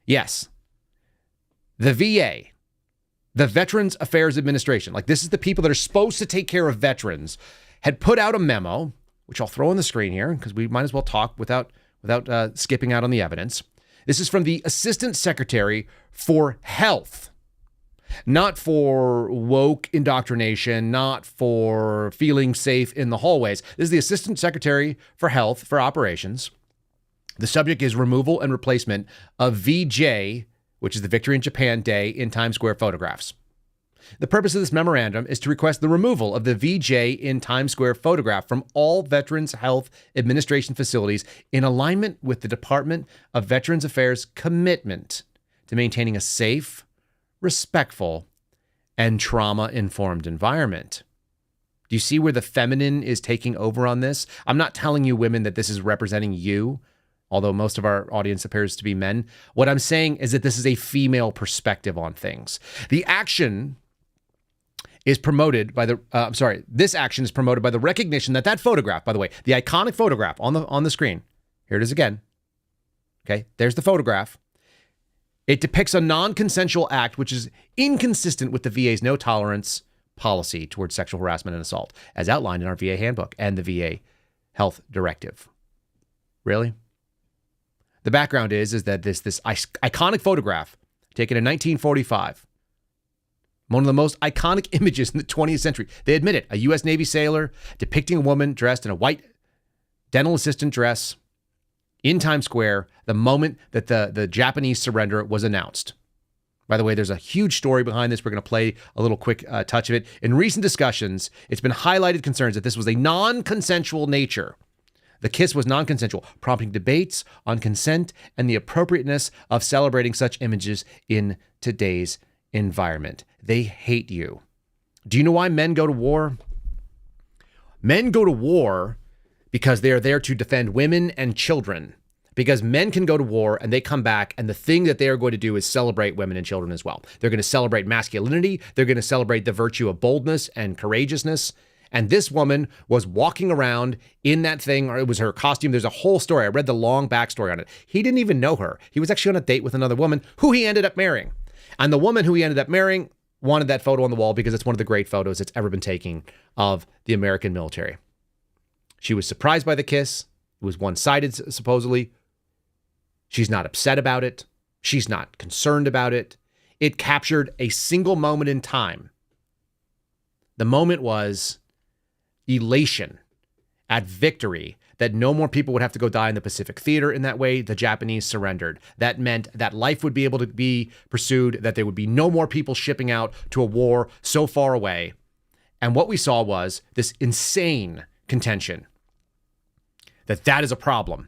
Yes. The VA, the Veterans Affairs Administration, like this is the people that are supposed to take care of veterans, had put out a memo, which I'll throw on the screen here because we might as well talk without skipping out on the evidence. This is from the Assistant Secretary for Health, not for woke indoctrination, not for feeling safe in the hallways. This is the Assistant Secretary for Health for Operations. The subject is removal and replacement of VJ, which is the Victory in Japan Day in Times Square photographs. The purpose of this memorandum is to request the removal of the VJ in Times Square photograph from all Veterans Health Administration facilities in alignment with the Department of Veterans Affairs' commitment to maintaining a safe, respectful, and trauma-informed environment. Do you see where the feminine is taking over on this? I'm not telling you women that this is representing you, although most of our audience appears to be men. What I'm saying is that this is a female perspective on things. The action is promoted by this action is promoted by the recognition that photograph, by the way, the iconic photograph on the screen. Here it is again. Okay, there's the photograph. It depicts a non-consensual act which is inconsistent with the VA's no tolerance policy towards sexual harassment and assault, as outlined in our VA handbook and the VA health directive. Really? The background is that this iconic photograph taken in 1945, one of the most iconic images in the 20th century. They admit it. A U.S. Navy sailor depicting a woman dressed in a white dental assistant dress in Times Square the moment that the Japanese surrender was announced. By the way, there's a huge story behind this. We're going to play a little quick touch of it. In recent discussions, it's been highlighted concerns that this was a non-consensual nature. The kiss was non-consensual, prompting debates on consent and the appropriateness of celebrating such images in today's environment. They hate you. Do you know why men go to war? Men go to war because they are there to defend women and children. Because men can go to war and they come back, and the thing that they are going to do is celebrate women and children as well. They're going to celebrate masculinity. They're going to celebrate the virtue of boldness and courageousness. And this woman was walking around in that thing, or it was her costume. There's a whole story. I read the long backstory on it. He didn't even know her. He was actually on a date with another woman who he ended up marrying. And the woman who he ended up marrying wanted that photo on the wall because it's one of the great photos that's ever been taken of the American military. She was surprised by the kiss. It was one-sided, supposedly. She's not upset about it. She's not concerned about it. It captured a single moment in time. The moment was elation at victory, that no more people would have to go die in the Pacific Theater in that way. The Japanese surrendered. That meant that life would be able to be pursued, that there would be no more people shipping out to a war so far away. And what we saw was this insane contention that is a problem.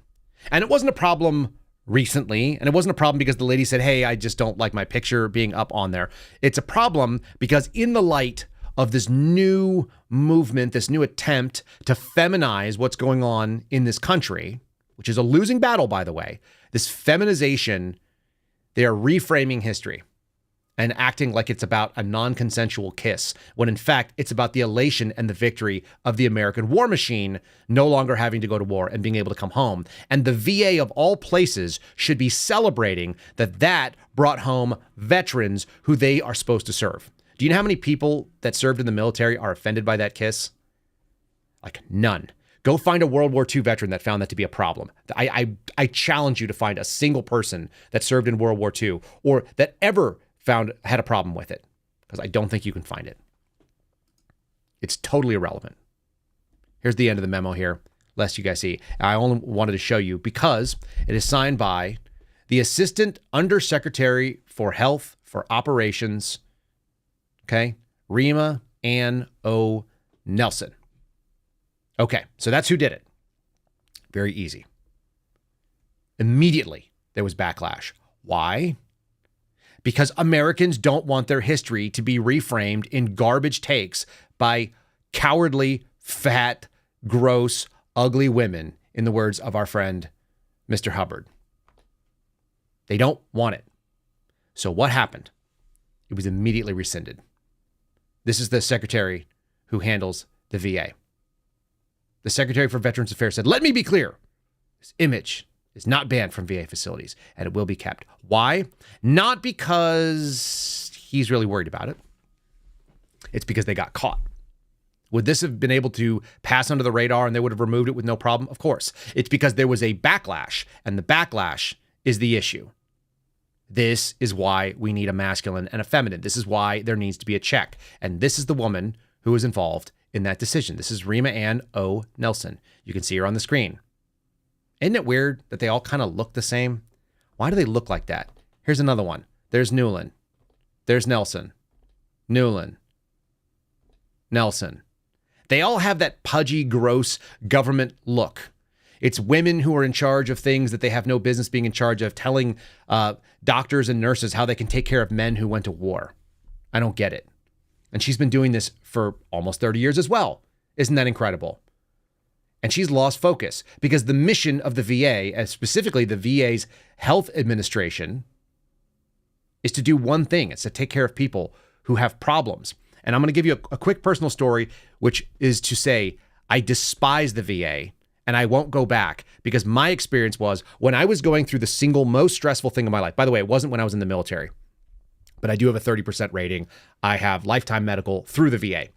And it wasn't a problem recently, and it wasn't a problem because the lady said, hey, I just don't like my picture being up on there. It's a problem because in the light of this new movement, this new attempt to feminize what's going on in this country, which is a losing battle, by the way, this feminization, they are reframing history and acting like it's about a non-consensual kiss, when in fact, it's about the elation and the victory of the American war machine no longer having to go to war and being able to come home. And the VA of all places should be celebrating that brought home veterans who they are supposed to serve. Do you know how many people that served in the military are offended by that kiss? Like none. Go find a World War II veteran that found that to be a problem. I challenge you to find a single person that served in World War II or that ever had a problem with it, because I don't think you can find it. It's totally irrelevant. Here's the end of the memo here, lest you guys see. I only wanted to show you because it is signed by the Assistant Undersecretary for Health for Operations, okay, Rima Ann O. Nelson. Okay, so that's who did it. Very easy. Immediately, there was backlash. Why? Because Americans don't want their history to be reframed in garbage takes by cowardly, fat, gross, ugly women, in the words of our friend, Mr. Hubbard. They don't want it. So what happened? It was immediately rescinded. This is the secretary who handles the VA. The Secretary for Veterans Affairs said, let me be clear. This image is not banned from VA facilities, and it will be kept. Why? Not because he's really worried about it. It's because they got caught. Would this have been able to pass under the radar and they would have removed it with no problem? Of course. It's because there was a backlash, and the backlash is the issue. This is why we need a masculine and a feminine. This is why there needs to be a check. And this is the woman who was involved in that decision. This is Rima Ann O. Nelson. You can see her on the screen. Isn't it weird that they all kind of look the same? Why do they look like that? Here's another one. There's Newland. There's Nelson. Newland. Nelson. They all have that pudgy, gross government look. It's women who are in charge of things that they have no business being in charge of, telling doctors and nurses how they can take care of men who went to war. I don't get it. And she's been doing this for almost 30 years as well. Isn't that incredible? And she's lost focus because the mission of the VA, and specifically the VA's health administration, is to do one thing. It's to take care of people who have problems. And I'm going to give you a quick personal story, which is to say, I despise the VA and I won't go back, because my experience was when I was going through the single most stressful thing of my life. By the way, it wasn't when I was in the military, but I do have a 30% rating. I have lifetime medical through the VA.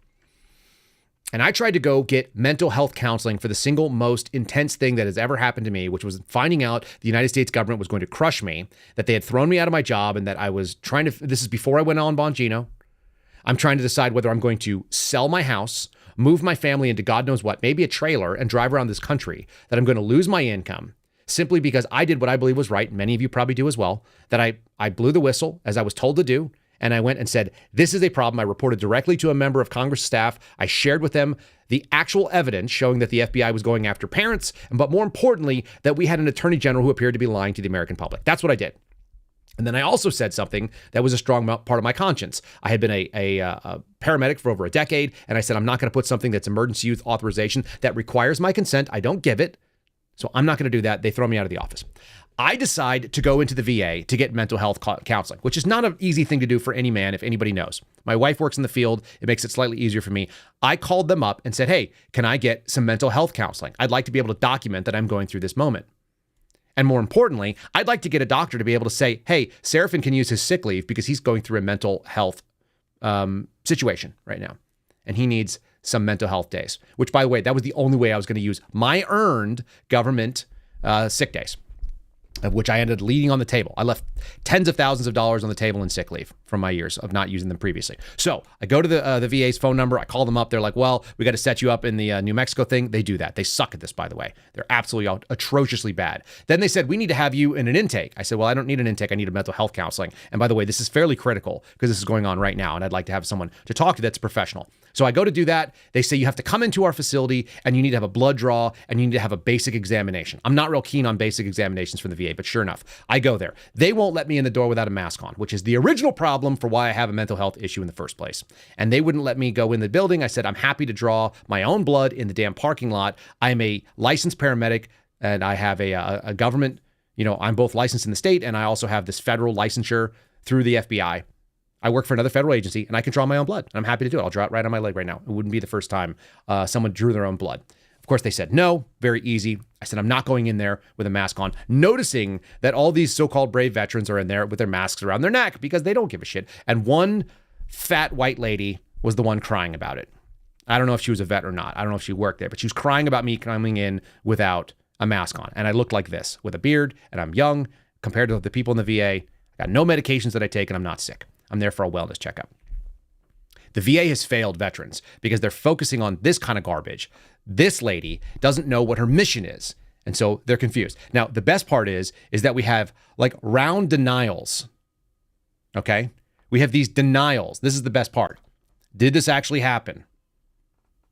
And I tried to go get mental health counseling for the single most intense thing that has ever happened to me, which was finding out the United States government was going to crush me, that they had thrown me out of my job, and that I was trying to, this is before I went on Bongino. I'm trying to decide whether I'm going to sell my house, move my family into God knows what, maybe a trailer, and drive around this country, that I'm going to lose my income simply because I did what I believe was right. Many of you probably do as well, that I blew the whistle as I was told to do. And I went and said, this is a problem. I reported directly to a member of Congress staff. I shared with them the actual evidence showing that the FBI was going after parents, but more importantly, that we had an attorney general who appeared to be lying to the American public. That's what I did. And then I also said something that was a strong part of my conscience. I had been a paramedic for over a decade, and I said, I'm not going to put something that's emergency use authorization that requires my consent. I don't give it. So I'm not going to do that. They throw me out of the office. I decide to go into the VA to get mental health counseling, which is not an easy thing to do for any man, if anybody knows. My wife works in the field. It makes it slightly easier for me. I called them up and said, hey, can I get some mental health counseling? I'd like to be able to document that I'm going through this moment. And more importantly, I'd like to get a doctor to be able to say, hey, Seraphin can use his sick leave because he's going through a mental health situation right now. And he needs some mental health days, which, by the way, that was the only way I was going to use my earned government sick days, of which I ended up leaving on the table. I left tens of thousands of dollars on the table in sick leave from my years of not using them previously. So I go to the VA's phone number. I call them up. They're like, well, we got to set you up in the New Mexico thing. They do that. They suck at this, by the way. They're absolutely atrociously bad. Then they said, we need to have you in an intake. I said, well, I don't need an intake. I need a mental health counseling. And by the way, this is fairly critical because this is going on right now. And I'd like to have someone to talk to that's professional. So I go to do that. They say you have to come into our facility and you need to have a blood draw and you need to have a basic examination. I'm not real keen on basic examinations from the VA, but sure enough, I go there. They won't let me in the door without a mask on, which is the original problem for why I have a mental health issue in the first place. And they wouldn't let me go in the building. I said, I'm happy to draw my own blood in the damn parking lot. I'm a licensed paramedic and I have a government, I'm both licensed in the state and I also have this federal licensure through the FBI. I work for another federal agency and I can draw my own blood. And I'm happy to do it. I'll draw it right on my leg right now. It wouldn't be the first time someone drew their own blood. Of course, they said no, very easy. I said, I'm not going in there with a mask on, noticing that all these so-called brave veterans are in there with their masks around their neck because they don't give a shit. And one fat white lady was the one crying about it. I don't know if she was a vet or not. I don't know if she worked there, but she was crying about me coming in without a mask on. And I looked like this with a beard and I'm young compared to the people in the VA. I got no medications that I take and I'm not sick. I'm there for a wellness checkup. The VA has failed veterans because they're focusing on this kind of garbage. This lady doesn't know what her mission is. And so they're confused. Now, the best part is that we have like round denials. Okay. We have these denials. This is the best part. Did this actually happen?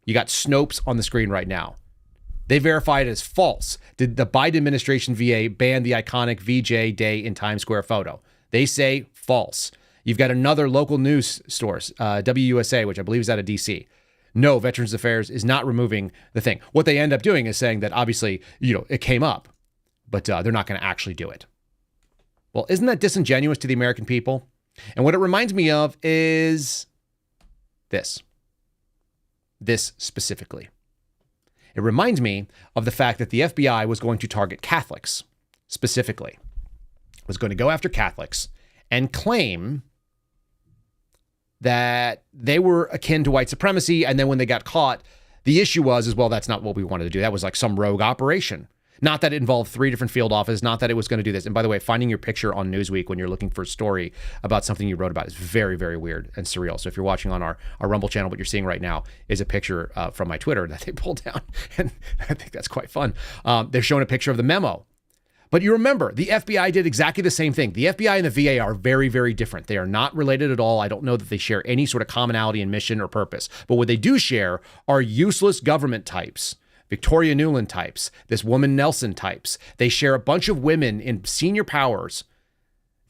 You got Snopes on the screen right now. They verify it as false. Did the Biden administration VA ban the iconic VJ Day in Times Square photo? They say false. You've got another local news source, WWIII, which I believe is out of DC. No, Veterans Affairs is not removing the thing. What they end up doing is saying that obviously, it came up, but they're not going to actually do it. Well, isn't that disingenuous to the American people? And what it reminds me of is this specifically. It reminds me of the fact that the FBI was going to target Catholics specifically, was going to go after Catholics and claim that they were akin to white supremacy. And then when they got caught, the issue was, well, that's not what we wanted to do. That was like some rogue operation. Not that it involved 3 different field offices, not that it was going to do this. And by the way, finding your picture on Newsweek when you're looking for a story about something you wrote about is very, very weird and surreal. So if you're watching on our Rumble channel, what you're seeing right now is a picture from my Twitter that they pulled down. And I think that's quite fun. They're showing a picture of the memo. But you remember, the FBI did exactly the same thing. The FBI and the VA are very, very different. They are not related at all. I don't know that they share any sort of commonality in mission or purpose. But what they do share are useless government types. Victoria Nuland types, this woman Nelson types. They share a bunch of women in senior powers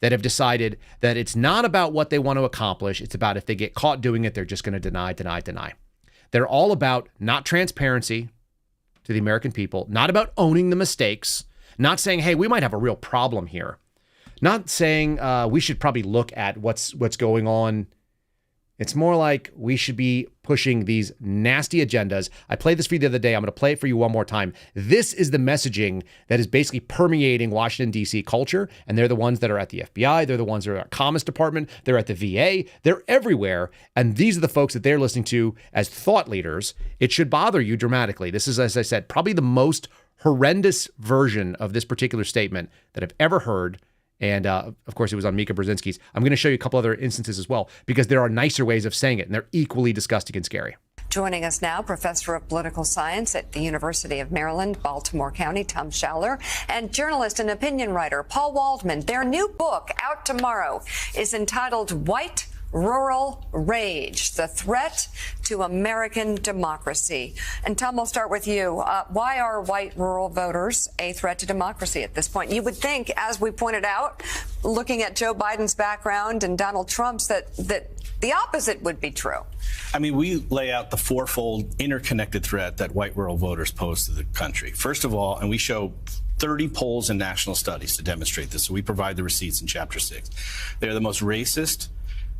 that have decided that it's not about what they want to accomplish. It's about if they get caught doing it, they're just going to deny. They're all about not transparency to the American people, not about owning the mistakes, not saying, hey, we might have a real problem here, not saying we should probably look at what's going on. It's more like we should be pushing these nasty agendas. I played this for you the other day. I'm going to play it for you one more time. This is the messaging that is basically permeating Washington, D.C. culture. And they're the ones that are at the FBI. They're the ones that are at Commerce Department. They're at the VA. They're everywhere. And these are the folks that they're listening to as thought leaders. It should bother you dramatically. This is, as I said, probably the most horrendous version of this particular statement that I've ever heard. And of course, it was on Mika Brzezinski's. I'm going to show you a couple other instances as well, because there are nicer ways of saying it, and they're equally disgusting and scary. Joining us now, Professor of Political Science at the University of Maryland, Baltimore County, Tom Schaller, and journalist and opinion writer Paul Waldman. Their new book, out tomorrow, is entitled White Rural Rage, the Threat to American Democracy. And Tom, I'll start with you. Why are white rural voters a threat to democracy at this point? You would think, as we pointed out, looking at Joe Biden's background and Donald Trump's, that the opposite would be true. I mean, we lay out the fourfold interconnected threat that white rural voters pose to the country. First of all, and we show 30 polls and national studies to demonstrate this, so we provide the receipts in Chapter 6. They're the most racist,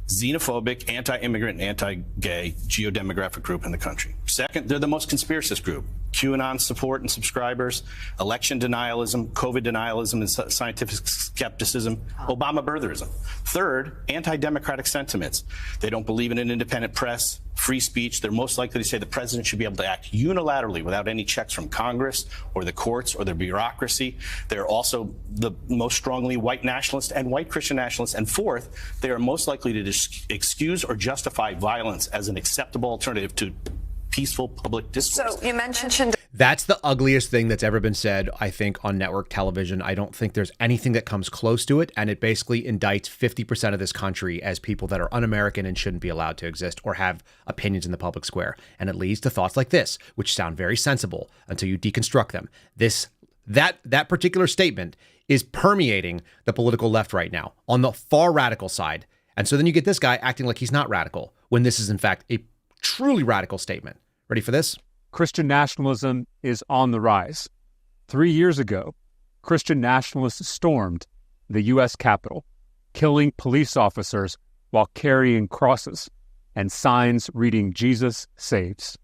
xenophobic, anti-immigrant, and anti-gay geodemographic group in the country. Second, they're the most conspiracist group. QAnon support and subscribers, election denialism, COVID denialism and scientific skepticism, Obama birtherism. Third, anti-democratic sentiments. They don't believe in an independent press, free speech. They're most likely to say the president should be able to act unilaterally without any checks from Congress or the courts or the bureaucracy. They're also the most strongly white nationalist and white Christian nationalists. And fourth, they are most likely to excuse or justify violence as an acceptable alternative to peaceful public discourse. So you mentioned That's the ugliest thing that's ever been said, I think, on network television. I don't think there's anything that comes close to it. And it basically indicts 50% of this country as people that are un-American and shouldn't be allowed to exist or have opinions in the public square. And it leads to thoughts like this, which sound very sensible until you deconstruct them. That particular statement is permeating the political left right now on the far radical side. And so then you get this guy acting like he's not radical when this is, in fact, a truly radical statement. Ready for this? Christian nationalism is on the rise. 3 years ago, Christian nationalists stormed the U.S. Capitol, killing police officers while carrying crosses and signs reading "Jesus saves."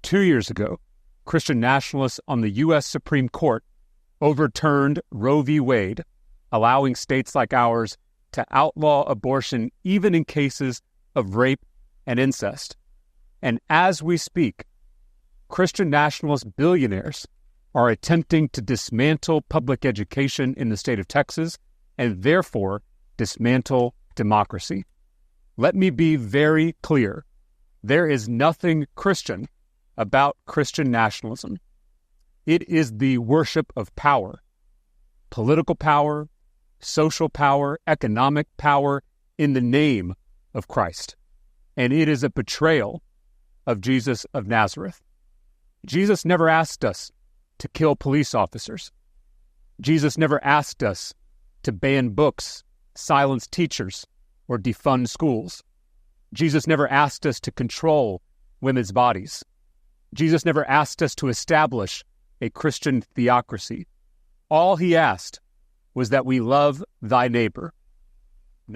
2 years ago, Christian nationalists on the U.S. Supreme Court overturned Roe v. Wade, allowing states like ours to outlaw abortion even in cases of rape and incest. And as we speak, Christian nationalist billionaires are attempting to dismantle public education in the state of Texas and therefore dismantle democracy. Let me be very clear. There is nothing Christian about Christian nationalism. It is the worship of power, political power, social power, economic power in the name of Christ. And it is a betrayal of Jesus of Nazareth. Jesus never asked us to kill police officers. Jesus never asked us to ban books, silence teachers, or defund schools. Jesus never asked us to control women's bodies. Jesus never asked us to establish a Christian theocracy. All he asked was that we love thy neighbor.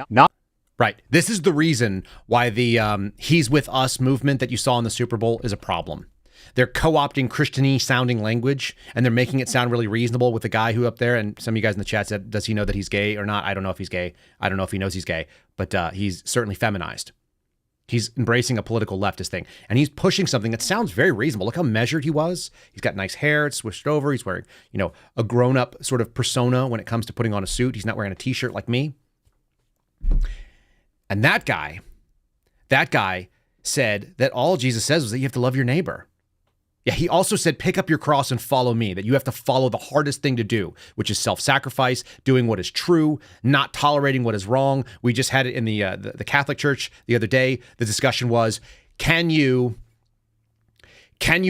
Not right. This is the reason why the He's With Us movement that you saw in the Super Bowl is a problem. They're co-opting Christian-y sounding language, and they're making it sound really reasonable with the guy who up there, and some of you guys in the chat said, does he know that he's gay or not? I don't know if he's gay. I don't know if he knows he's gay, but he's certainly feminized. He's embracing a political leftist thing, and he's pushing something that sounds very reasonable. Look how measured he was. He's got nice hair. It's swished over. He's wearing, a grown-up sort of persona when it comes to putting on a suit. He's not wearing a T-shirt like me. And that guy said that all Jesus says was that you have to love your neighbor. Yeah, he also said, pick up your cross and follow me, that you have to follow the hardest thing to do, which is self-sacrifice, doing what is true, not tolerating what is wrong. We just had it in the Catholic Church the other day. The discussion was, can you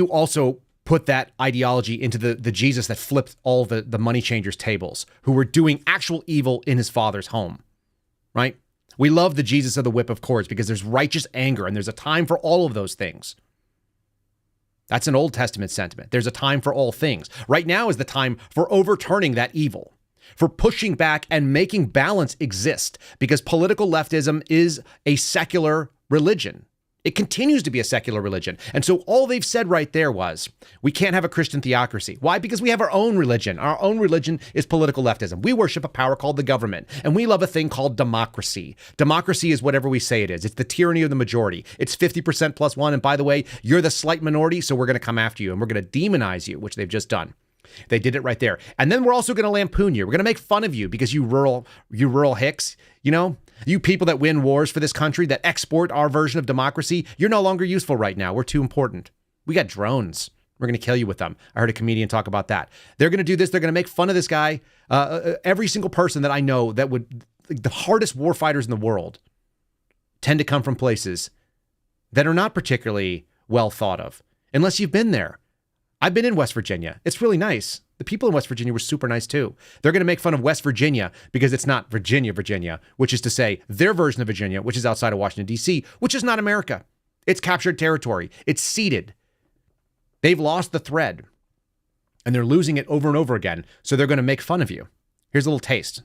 also put that ideology into the Jesus that flipped all the money changers' tables, who were doing actual evil in his Father's home, right? We love the Jesus of the whip of cords because there's righteous anger, and there's a time for all of those things. That's an Old Testament sentiment. There's a time for all things. Right now is the time for overturning that evil, for pushing back and making balance exist, because political leftism is a secular religion. It continues to be a secular religion. And so all they've said right there was, we can't have a Christian theocracy. Why? Because we have our own religion. Our own religion is political leftism. We worship a power called the government, and we love a thing called democracy. Democracy is whatever we say it is. It's the tyranny of the majority. It's 50% plus one. And by the way, you're the slight minority, so we're going to come after you, and we're going to demonize you, which they've just done. They did it right there. And then we're also going to lampoon you. We're going to make fun of you because you rural hicks, you people that win wars for this country, that export our version of democracy, you're no longer useful right now. We're too important. We got drones. We're going to kill you with them. I heard a comedian talk about that. They're going to do this. They're going to make fun of this guy. Every single person that I know that would, the hardest war fighters in the world, tend to come from places that are not particularly well thought of, unless you've been there. I've been in West Virginia. It's really nice. The people in West Virginia were super nice too. They're going to make fun of West Virginia because it's not Virginia, which is to say their version of Virginia, which is outside of Washington, D.C., which is not America. It's captured territory. It's ceded. They've lost the thread, and they're losing it over and over again. So they're going to make fun of you. Here's a little taste.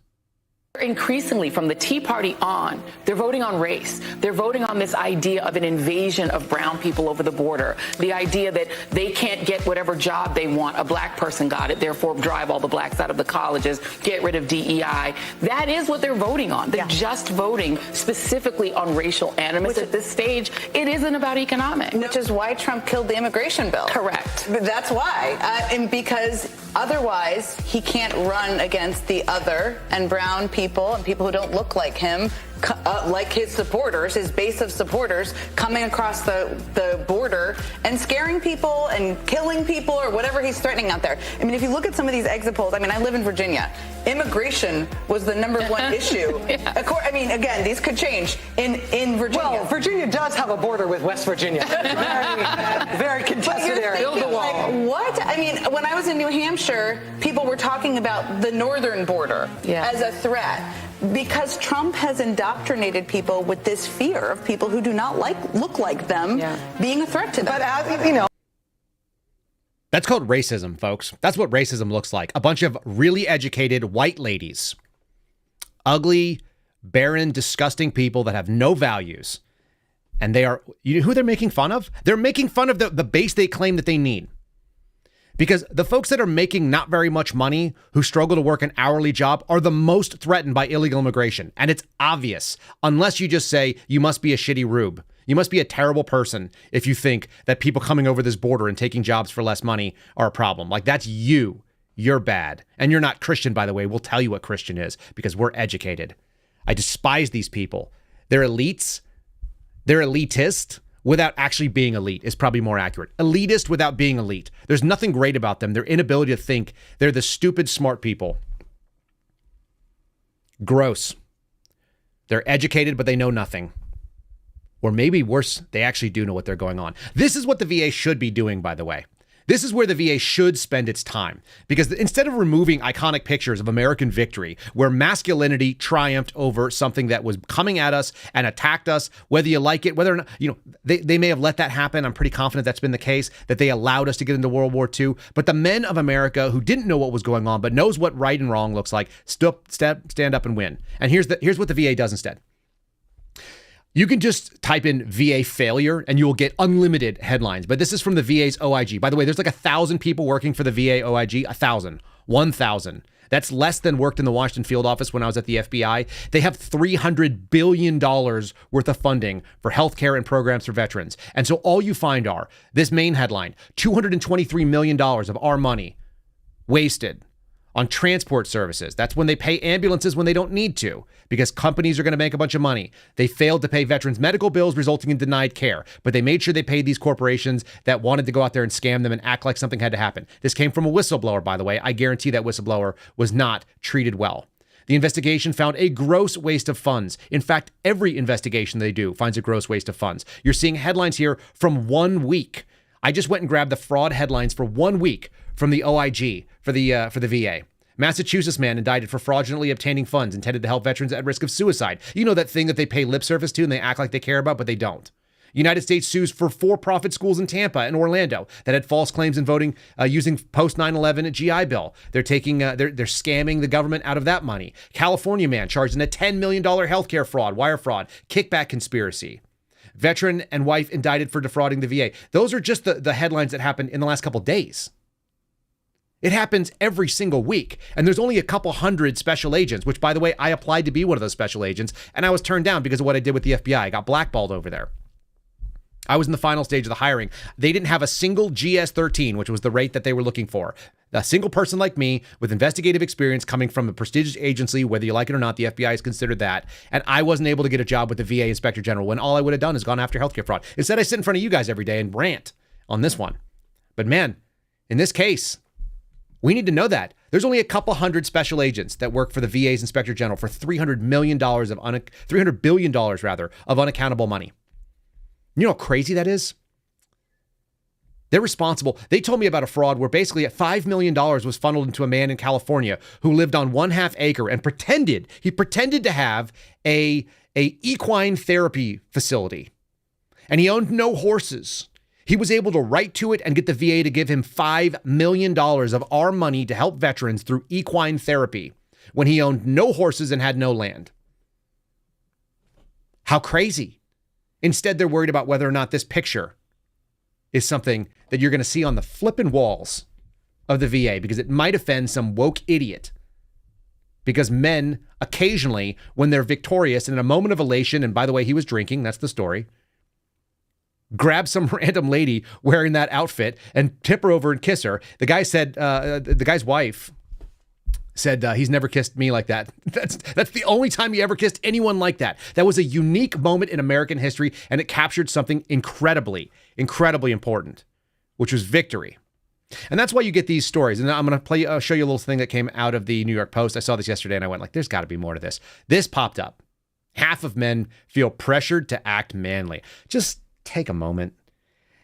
Increasingly, from the Tea Party on, they're voting on race. They're voting on this idea of an invasion of brown people over the border. The idea that they can't get whatever job they want. A black person got it, therefore drive all the blacks out of the colleges, get rid of DEI. That is what they're voting on. They're just voting specifically on racial animus. At this stage, it isn't about economics. Which is why Trump killed the immigration bill. Correct. That's why. And because otherwise, he can't run against the other and brown people and people who don't look like him, like his supporters, his base of supporters, coming across the border and scaring people and killing people or whatever he's threatening out there. I mean, if you look at some of these exit polls, I live in Virginia. Immigration was the number one issue. Again, these could change in Virginia. Well, Virginia does have a border with West Virginia. Very contested area. Build the wall. What? When I was in New Hampshire, people were talking about the northern border as a threat. Because Trump has indoctrinated people with this fear of people who do not look like them being a threat to them. But that's called racism, folks. That's what racism looks like. A bunch of really educated white ladies, ugly, barren, disgusting people that have no values. And they are, you know who they're making fun of? They're making fun of the base they claim that they need. Because the folks that are making not very much money, who struggle to work an hourly job, are the most threatened by illegal immigration. And it's obvious, unless you just say, you must be a shitty rube. You must be a terrible person if you think that people coming over this border and taking jobs for less money are a problem. Like, that's you. You're bad. And you're not Christian, by the way. We'll tell you what Christian is because we're educated. I despise these people. They're elites. They're elitist. Without actually being elite is probably more accurate. Elitist without being elite. There's nothing great about them. Their inability to think. They're the stupid, smart people. Gross. They're educated, but they know nothing. Or maybe worse, they actually do know what they're going on. This is what the VA should be doing, by the way. This is where the VA should spend its time, because instead of removing iconic pictures of American victory, where masculinity triumphed over something that was coming at us and attacked us, whether you like it, whether or not, they may have let that happen. I'm pretty confident that's been the case, that they allowed us to get into World War II. But the men of America who didn't know what was going on, but knows what right and wrong looks like, stand up and win. And here's what the VA does instead. You can just type in VA failure and you will get unlimited headlines. But this is from the VA's OIG. By the way, there's like 1,000 people working for the VA OIG. 1,000. That's less than worked in the Washington field office when I was at the FBI. They have $300 billion worth of funding for healthcare and programs for veterans. And so all you find are this main headline, $223 million of our money wasted on transport services. That's when they pay ambulances when they don't need to, because companies are going to make a bunch of money. They failed to pay veterans' medical bills, resulting in denied care, but they made sure they paid these corporations that wanted to go out there and scam them and act like something had to happen. This came from a whistleblower, by the way. I guarantee that whistleblower was not treated well. The investigation found a gross waste of funds. In fact, every investigation they do finds a gross waste of funds. You're seeing headlines here from 1 week. I just went and grabbed the fraud headlines for 1 week from the OIG for the VA. Massachusetts man indicted for fraudulently obtaining funds intended to help veterans at risk of suicide. You know that thing that they pay lip service to and they act like they care about, but they don't. United States sues for-profit schools in Tampa and Orlando that had false claims in voting using post 9/11 GI Bill. They're scamming the government out of that money. California man charged in a $10 million healthcare fraud, wire fraud, kickback conspiracy. Veteran and wife indicted for defrauding the VA. Those are just the headlines that happened in the last couple days. It happens every single week. And there's only a couple hundred special agents, which, by the way, I applied to be one of those special agents, and I was turned down because of what I did with the FBI. I got blackballed over there. I was in the final stage of the hiring. They didn't have a single GS-13, which was the rate that they were looking for. A single person like me with investigative experience coming from a prestigious agency, whether you like it or not, the FBI is considered that. And I wasn't able to get a job with the VA Inspector General when all I would have done is gone after healthcare fraud. Instead, I sit in front of you guys every day and rant on this one. But man, in this case, we need to know that. There's only a couple hundred special agents that work for the VA's Inspector General for $300 billion of unaccountable money. You know how crazy that is? They're responsible. They told me about a fraud where basically $5 million was funneled into a man in California who lived on 1/2 acre and pretended to have a equine therapy facility. And he owned no horses. He was able to write to it and get the VA to give him $5 million of our money to help veterans through equine therapy when he owned no horses and had no land. How crazy. Instead, they're worried about whether or not this picture is something that you're going to see on the flippin' walls of the VA because it might offend some woke idiot. Because men occasionally, when they're victorious and in a moment of elation, and by the way, he was drinking, that's the story, grab some random lady wearing that outfit and tip her over and kiss her. The guy said, the guy's wife said, he's never kissed me like that. That's the only time he ever kissed anyone like that. That was a unique moment in American history, and it captured something incredibly important, which was victory. And that's why you get these stories. And I'm going to show you a little thing that came out of the New York Post. I saw this yesterday and I went like, there's got to be more to this. This popped up. Half of men feel pressured to act manly. Just take a moment.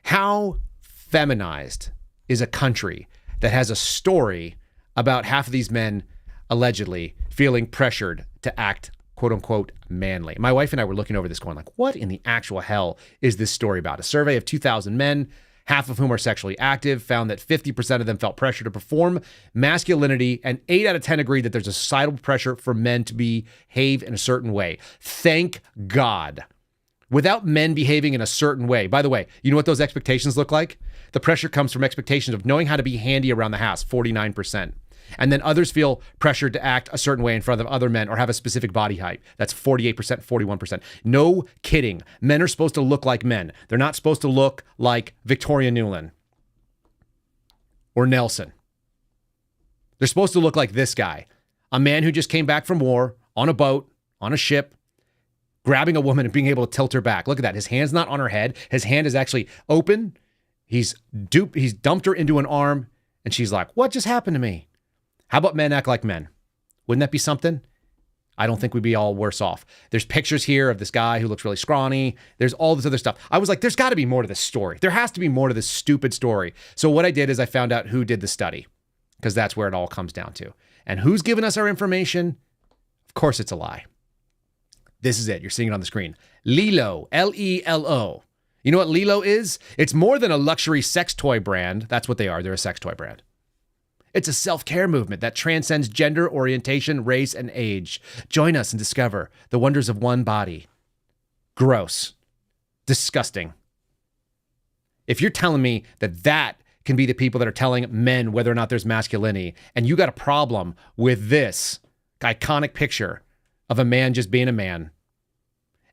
How feminized is a country that has a story about half of these men allegedly feeling pressured to act, quote unquote, manly? My wife and I were looking over this going like, what in the actual hell is this story about? A survey of 2,000 men, half of whom are sexually active, found that 50% of them felt pressure to perform masculinity, and 8 out of 10 agreed that there's a societal pressure for men to behave in a certain way. Thank God. Without men behaving in a certain way. By the way, you know what those expectations look like? The pressure comes from expectations of knowing how to be handy around the house, 49%. And then others feel pressured to act a certain way in front of other men or have a specific body height. That's 48%, 41%. No kidding. Men are supposed to look like men. They're not supposed to look like Victoria Nuland or Nelson. They're supposed to look like this guy, a man who just came back from war on a boat, on a ship, grabbing a woman and being able to tilt her back. Look at that. His hand's not on her head. His hand is actually open. He's dumped her into an arm, and she's like, what just happened to me? How about men act like men? Wouldn't that be something? I don't think we'd be all worse off. There's pictures here of this guy who looks really scrawny. There's all this other stuff. I was like, there's got to be more to this story. There has to be more to this stupid story. So what I did is I found out who did the study, because that's where it all comes down to. And who's given us our information? Of course, it's a lie. This is it. You're seeing it on the screen. Lelo, L-E-L-O. You know what Lelo is? It's more than a luxury sex toy brand. That's what they are. They're a sex toy brand. It's a self-care movement that transcends gender, orientation, race, and age. Join us and discover the wonders of one body. Gross. Disgusting. If you're telling me that can be the people that are telling men whether or not there's masculinity, and you got a problem with this iconic picture of a man just being a man,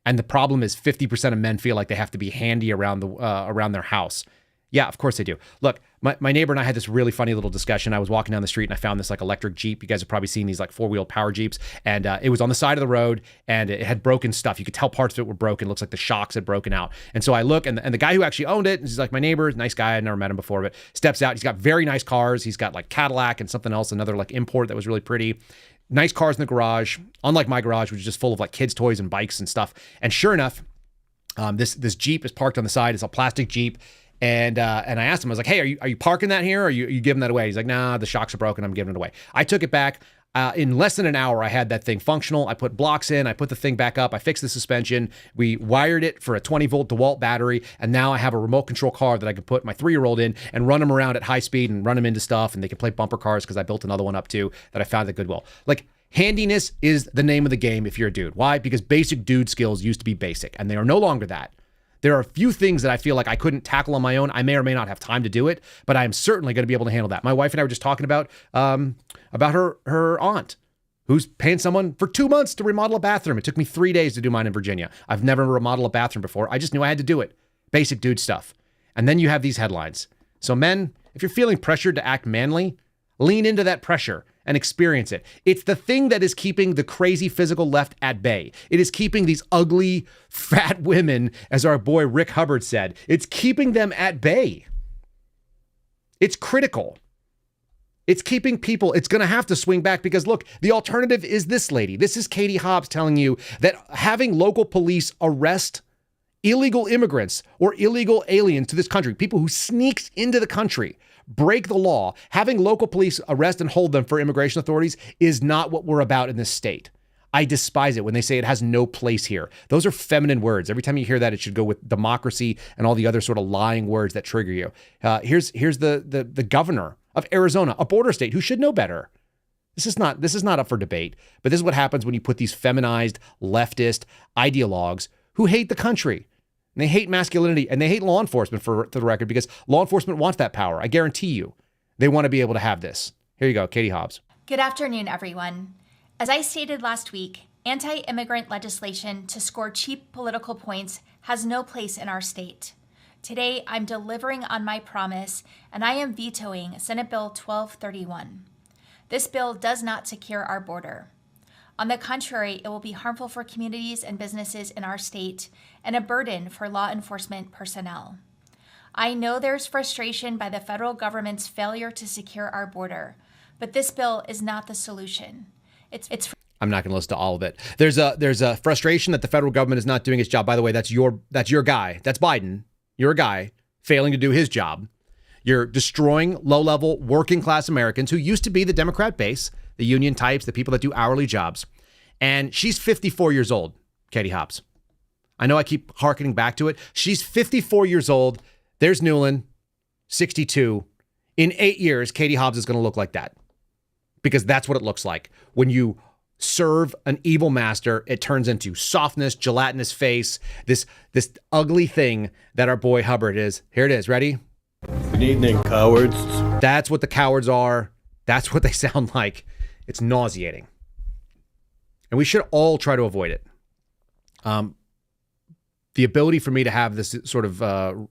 and the problem is 50% of men feel like they have to be handy around their house. Yeah, of course they do. Look, my neighbor and I had this really funny little discussion. I was walking down the street and I found this like electric Jeep. You guys have probably seen these like 4-wheeled power Jeeps. And it was on the side of the road and it had broken stuff. You could tell parts of it were broken. It looks like the shocks had broken out. And so I look and the guy who actually owned it, he's like my neighbor, nice guy. I'd never met him before, but steps out. He's got very nice cars. He's got like Cadillac and something else, another like import that was really pretty. Nice cars in the garage, unlike my garage, which is just full of like kids' toys and bikes and stuff. And sure enough, this Jeep is parked on the side. It's a plastic Jeep. And I asked him, I was like, hey, are you parking that here? Or are you giving that away? He's like, nah, the shocks are broken. I'm giving it away. I took it back. In less than an hour, I had that thing functional. I put blocks in. I put the thing back up. I fixed the suspension. We wired it for a 20-volt DeWalt battery. And now I have a remote control car that I can put my 3-year-old in and run them around at high speed and run them into stuff. And they can play bumper cars because I built another one up too that I found at Goodwill. Like, handiness is the name of the game if you're a dude. Why? Because basic dude skills used to be basic, and they are no longer that. There are a few things that I feel like I couldn't tackle on my own. I may or may not have time to do it, but I am certainly going to be able to handle that. My wife and I were just talking about her aunt who's paying someone for 2 months to remodel a bathroom. It took me 3 days to do mine in Virginia. I've never remodeled a bathroom before. I just knew I had to do it. Basic dude stuff. And then you have these headlines. So men, if you're feeling pressured to act manly, lean into that pressure and experience it. It's the thing that is keeping the crazy physical left at bay. It is keeping these ugly, fat women, as our boy Rick Hubbard said, it's keeping them at bay. It's critical. It's keeping people, it's going to have to swing back because look, the alternative is this lady. This is Katie Hobbs telling you that having local police arrest illegal immigrants or illegal aliens to this country, people who sneaks into the country, break the law, having local police arrest and hold them for immigration authorities is not what we're about in this state. I despise it when they say it has no place here. Those are feminine words. Every time you hear that, it should go with democracy and all the other sort of lying words that trigger you. Here's the governor of Arizona, a border state who should know better. This is not up for debate, but this is what happens when you put these feminized leftist ideologues who hate the country. And they hate masculinity and they hate law enforcement for the record because law enforcement wants that power. I guarantee you they want to be able to have this. Here you go, Katie Hobbs. Good afternoon, everyone. As I stated last week, anti-immigrant legislation to score cheap political points has no place in our state. Today, I'm delivering on my promise and I am vetoing Senate Bill 1231. This bill does not secure our border. On the contrary, it will be harmful for communities and businesses in our state and a burden for law enforcement personnel. I know there's frustration by the federal government's failure to secure our border, but this bill is not the solution. It's I'm not going to listen to all of it. There's a frustration that the federal government is not doing its job. By the way, that's your guy. That's Biden. You're a guy failing to do his job. You're destroying low-level working class Americans who used to be the Democrat base, the union types, the people that do hourly jobs. And she's 54 years old, Katie Hobbs. I know I keep hearkening back to it. She's 54 years old. There's Newland, 62. In 8 years, Katie Hobbs is going to look like that because that's what it looks like. When you serve an evil master, it turns into softness, gelatinous face, this ugly thing that our boy Hubbard is. Here it is. Ready? Good evening, cowards. That's what the cowards are. That's what they sound like. It's nauseating. And we should all try to avoid it. The ability for me to have this sort of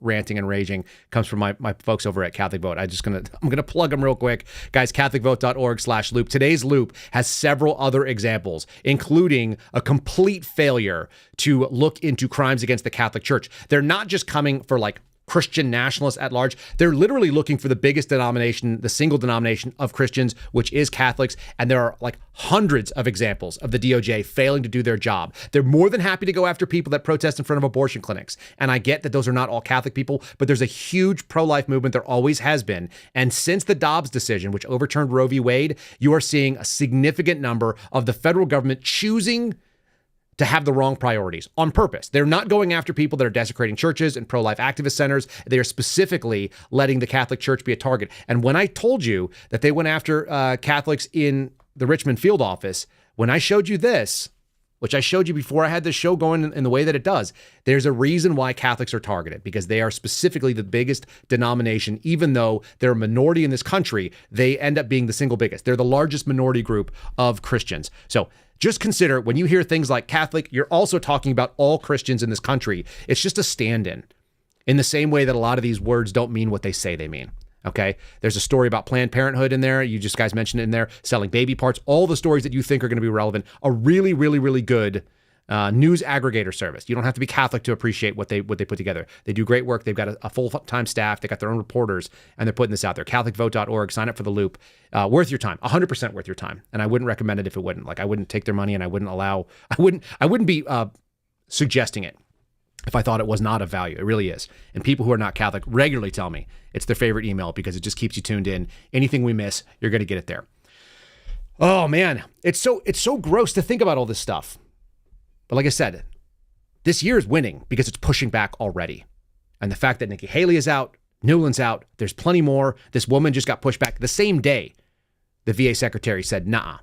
ranting and raging comes from my folks over at Catholic Vote. I'm gonna plug them real quick. Guys, catholicvote.org/loop. Today's loop has several other examples, including a complete failure to look into crimes against the Catholic Church. They're not just coming for like Christian nationalists at large. They're literally looking for the biggest denomination, the single denomination of Christians, which is Catholics. And there are like hundreds of examples of the DOJ failing to do their job. They're more than happy to go after people that protest in front of abortion clinics. And I get that those are not all Catholic people, but there's a huge pro-life movement. There always has been. And since the Dobbs decision, which overturned Roe v. Wade, you are seeing a significant number of the federal government choosing to have the wrong priorities on purpose. They're not going after people that are desecrating churches and pro-life activist centers. They are specifically letting the Catholic Church be a target. And when I told you that they went after Catholics in the Richmond field office, when I showed you this, which I showed you before I had this show going in the way that it does, there's a reason why Catholics are targeted, because they are specifically the biggest denomination. Even though they're a minority in this country, they end up being the single biggest. They're the largest minority group of Christians. So just consider, when you hear things like Catholic, you're also talking about all Christians in this country. It's just a stand-in the same way that a lot of these words don't mean what they say they mean. Okay. There's a story about Planned Parenthood in there. You just guys mentioned it in there, selling baby parts, all the stories that you think are going to be relevant. A really, really, really good news aggregator service. You don't have to be Catholic to appreciate what they put together. They do great work. They've got a full-time staff. They got their own reporters, and they're putting this out there. CatholicVote.org. Sign up for the Loop. Worth your time. 100% worth your time. And I wouldn't recommend it if it wouldn't. Like, I wouldn't take their money, and I wouldn't be suggesting it if I thought it was not of value. It really is. And people who are not Catholic regularly tell me it's their favorite email because it just keeps you tuned in. Anything we miss, you're going to get it there. Oh man, it's so gross to think about all this stuff. But like I said, this year is winning because it's pushing back already. And the fact that Nikki Haley is out, Newland's out, there's plenty more. This woman just got pushed back the same day the VA secretary said, nah,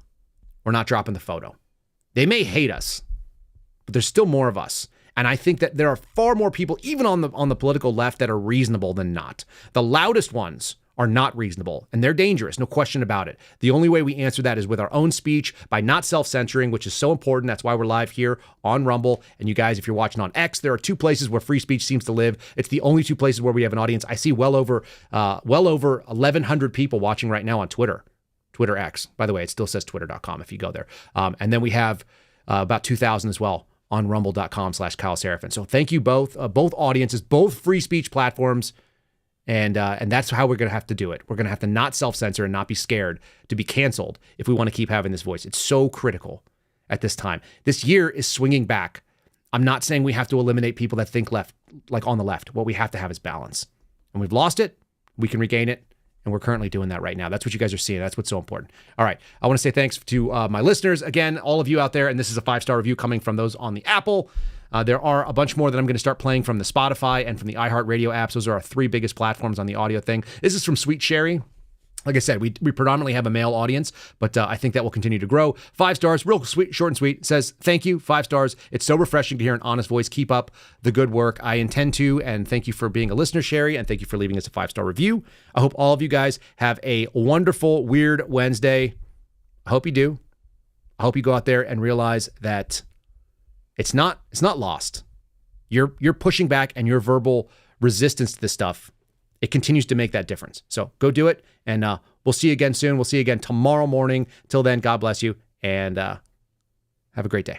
we're not dropping the photo. They may hate us, but there's still more of us. And I think that there are far more people, even on the political left, that are reasonable than not. The loudest ones are not reasonable, and they're dangerous, no question about it. The only way we answer that is with our own speech, by not self-censoring, which is so important. That's why we're live here on Rumble. And you guys, if you're watching on X, there are two places where free speech seems to live. It's the only two places where we have an audience. I see well over 1,100 people watching right now on Twitter X. By the way, it still says twitter.com if you go there. And then we have about 2,000 as well on rumble.com/Kyle Seraphin. So thank you both audiences, both free speech platforms. And that's how we're going to have to do it. We're going to have to not self-censor and not be scared to be canceled if we want to keep having this voice. It's so critical at this time. This year is swinging back. I'm not saying we have to eliminate people that think left, like on the left. What we have to have is balance. And we've lost it. We can regain it. And we're currently doing that right now. That's what you guys are seeing. That's what's so important. All right. I want to say thanks to my listeners. Again, all of you out there. And this is a 5-star review coming from those on the Apple. There are a bunch more that I'm going to start playing from the Spotify and from the iHeartRadio apps. Those are our 3 biggest platforms on the audio thing. This is from Sweet Sherry. Like I said, we predominantly have a male audience, but I think that will continue to grow. 5 stars, real sweet, short and sweet. It says, thank you, 5 stars. It's so refreshing to hear an honest voice. Keep up the good work. I intend to, and thank you for being a listener, Sherry, and thank you for leaving us a 5-star review. I hope all of you guys have a wonderful, weird Wednesday. I hope you do. I hope you go out there and realize that it's not lost. You're pushing back, and your verbal resistance to this stuff, it continues to make that difference. So go do it, and we'll see you again soon. We'll see you again tomorrow morning. Till then, God bless you, and have a great day.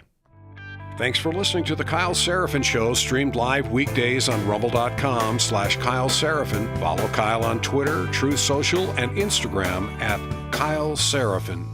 Thanks for listening to The Kyle Seraphin Show, streamed live weekdays on rumble.com/Kyle Seraphin. Follow Kyle on Twitter, Truth Social, and Instagram @Kyle Seraphin.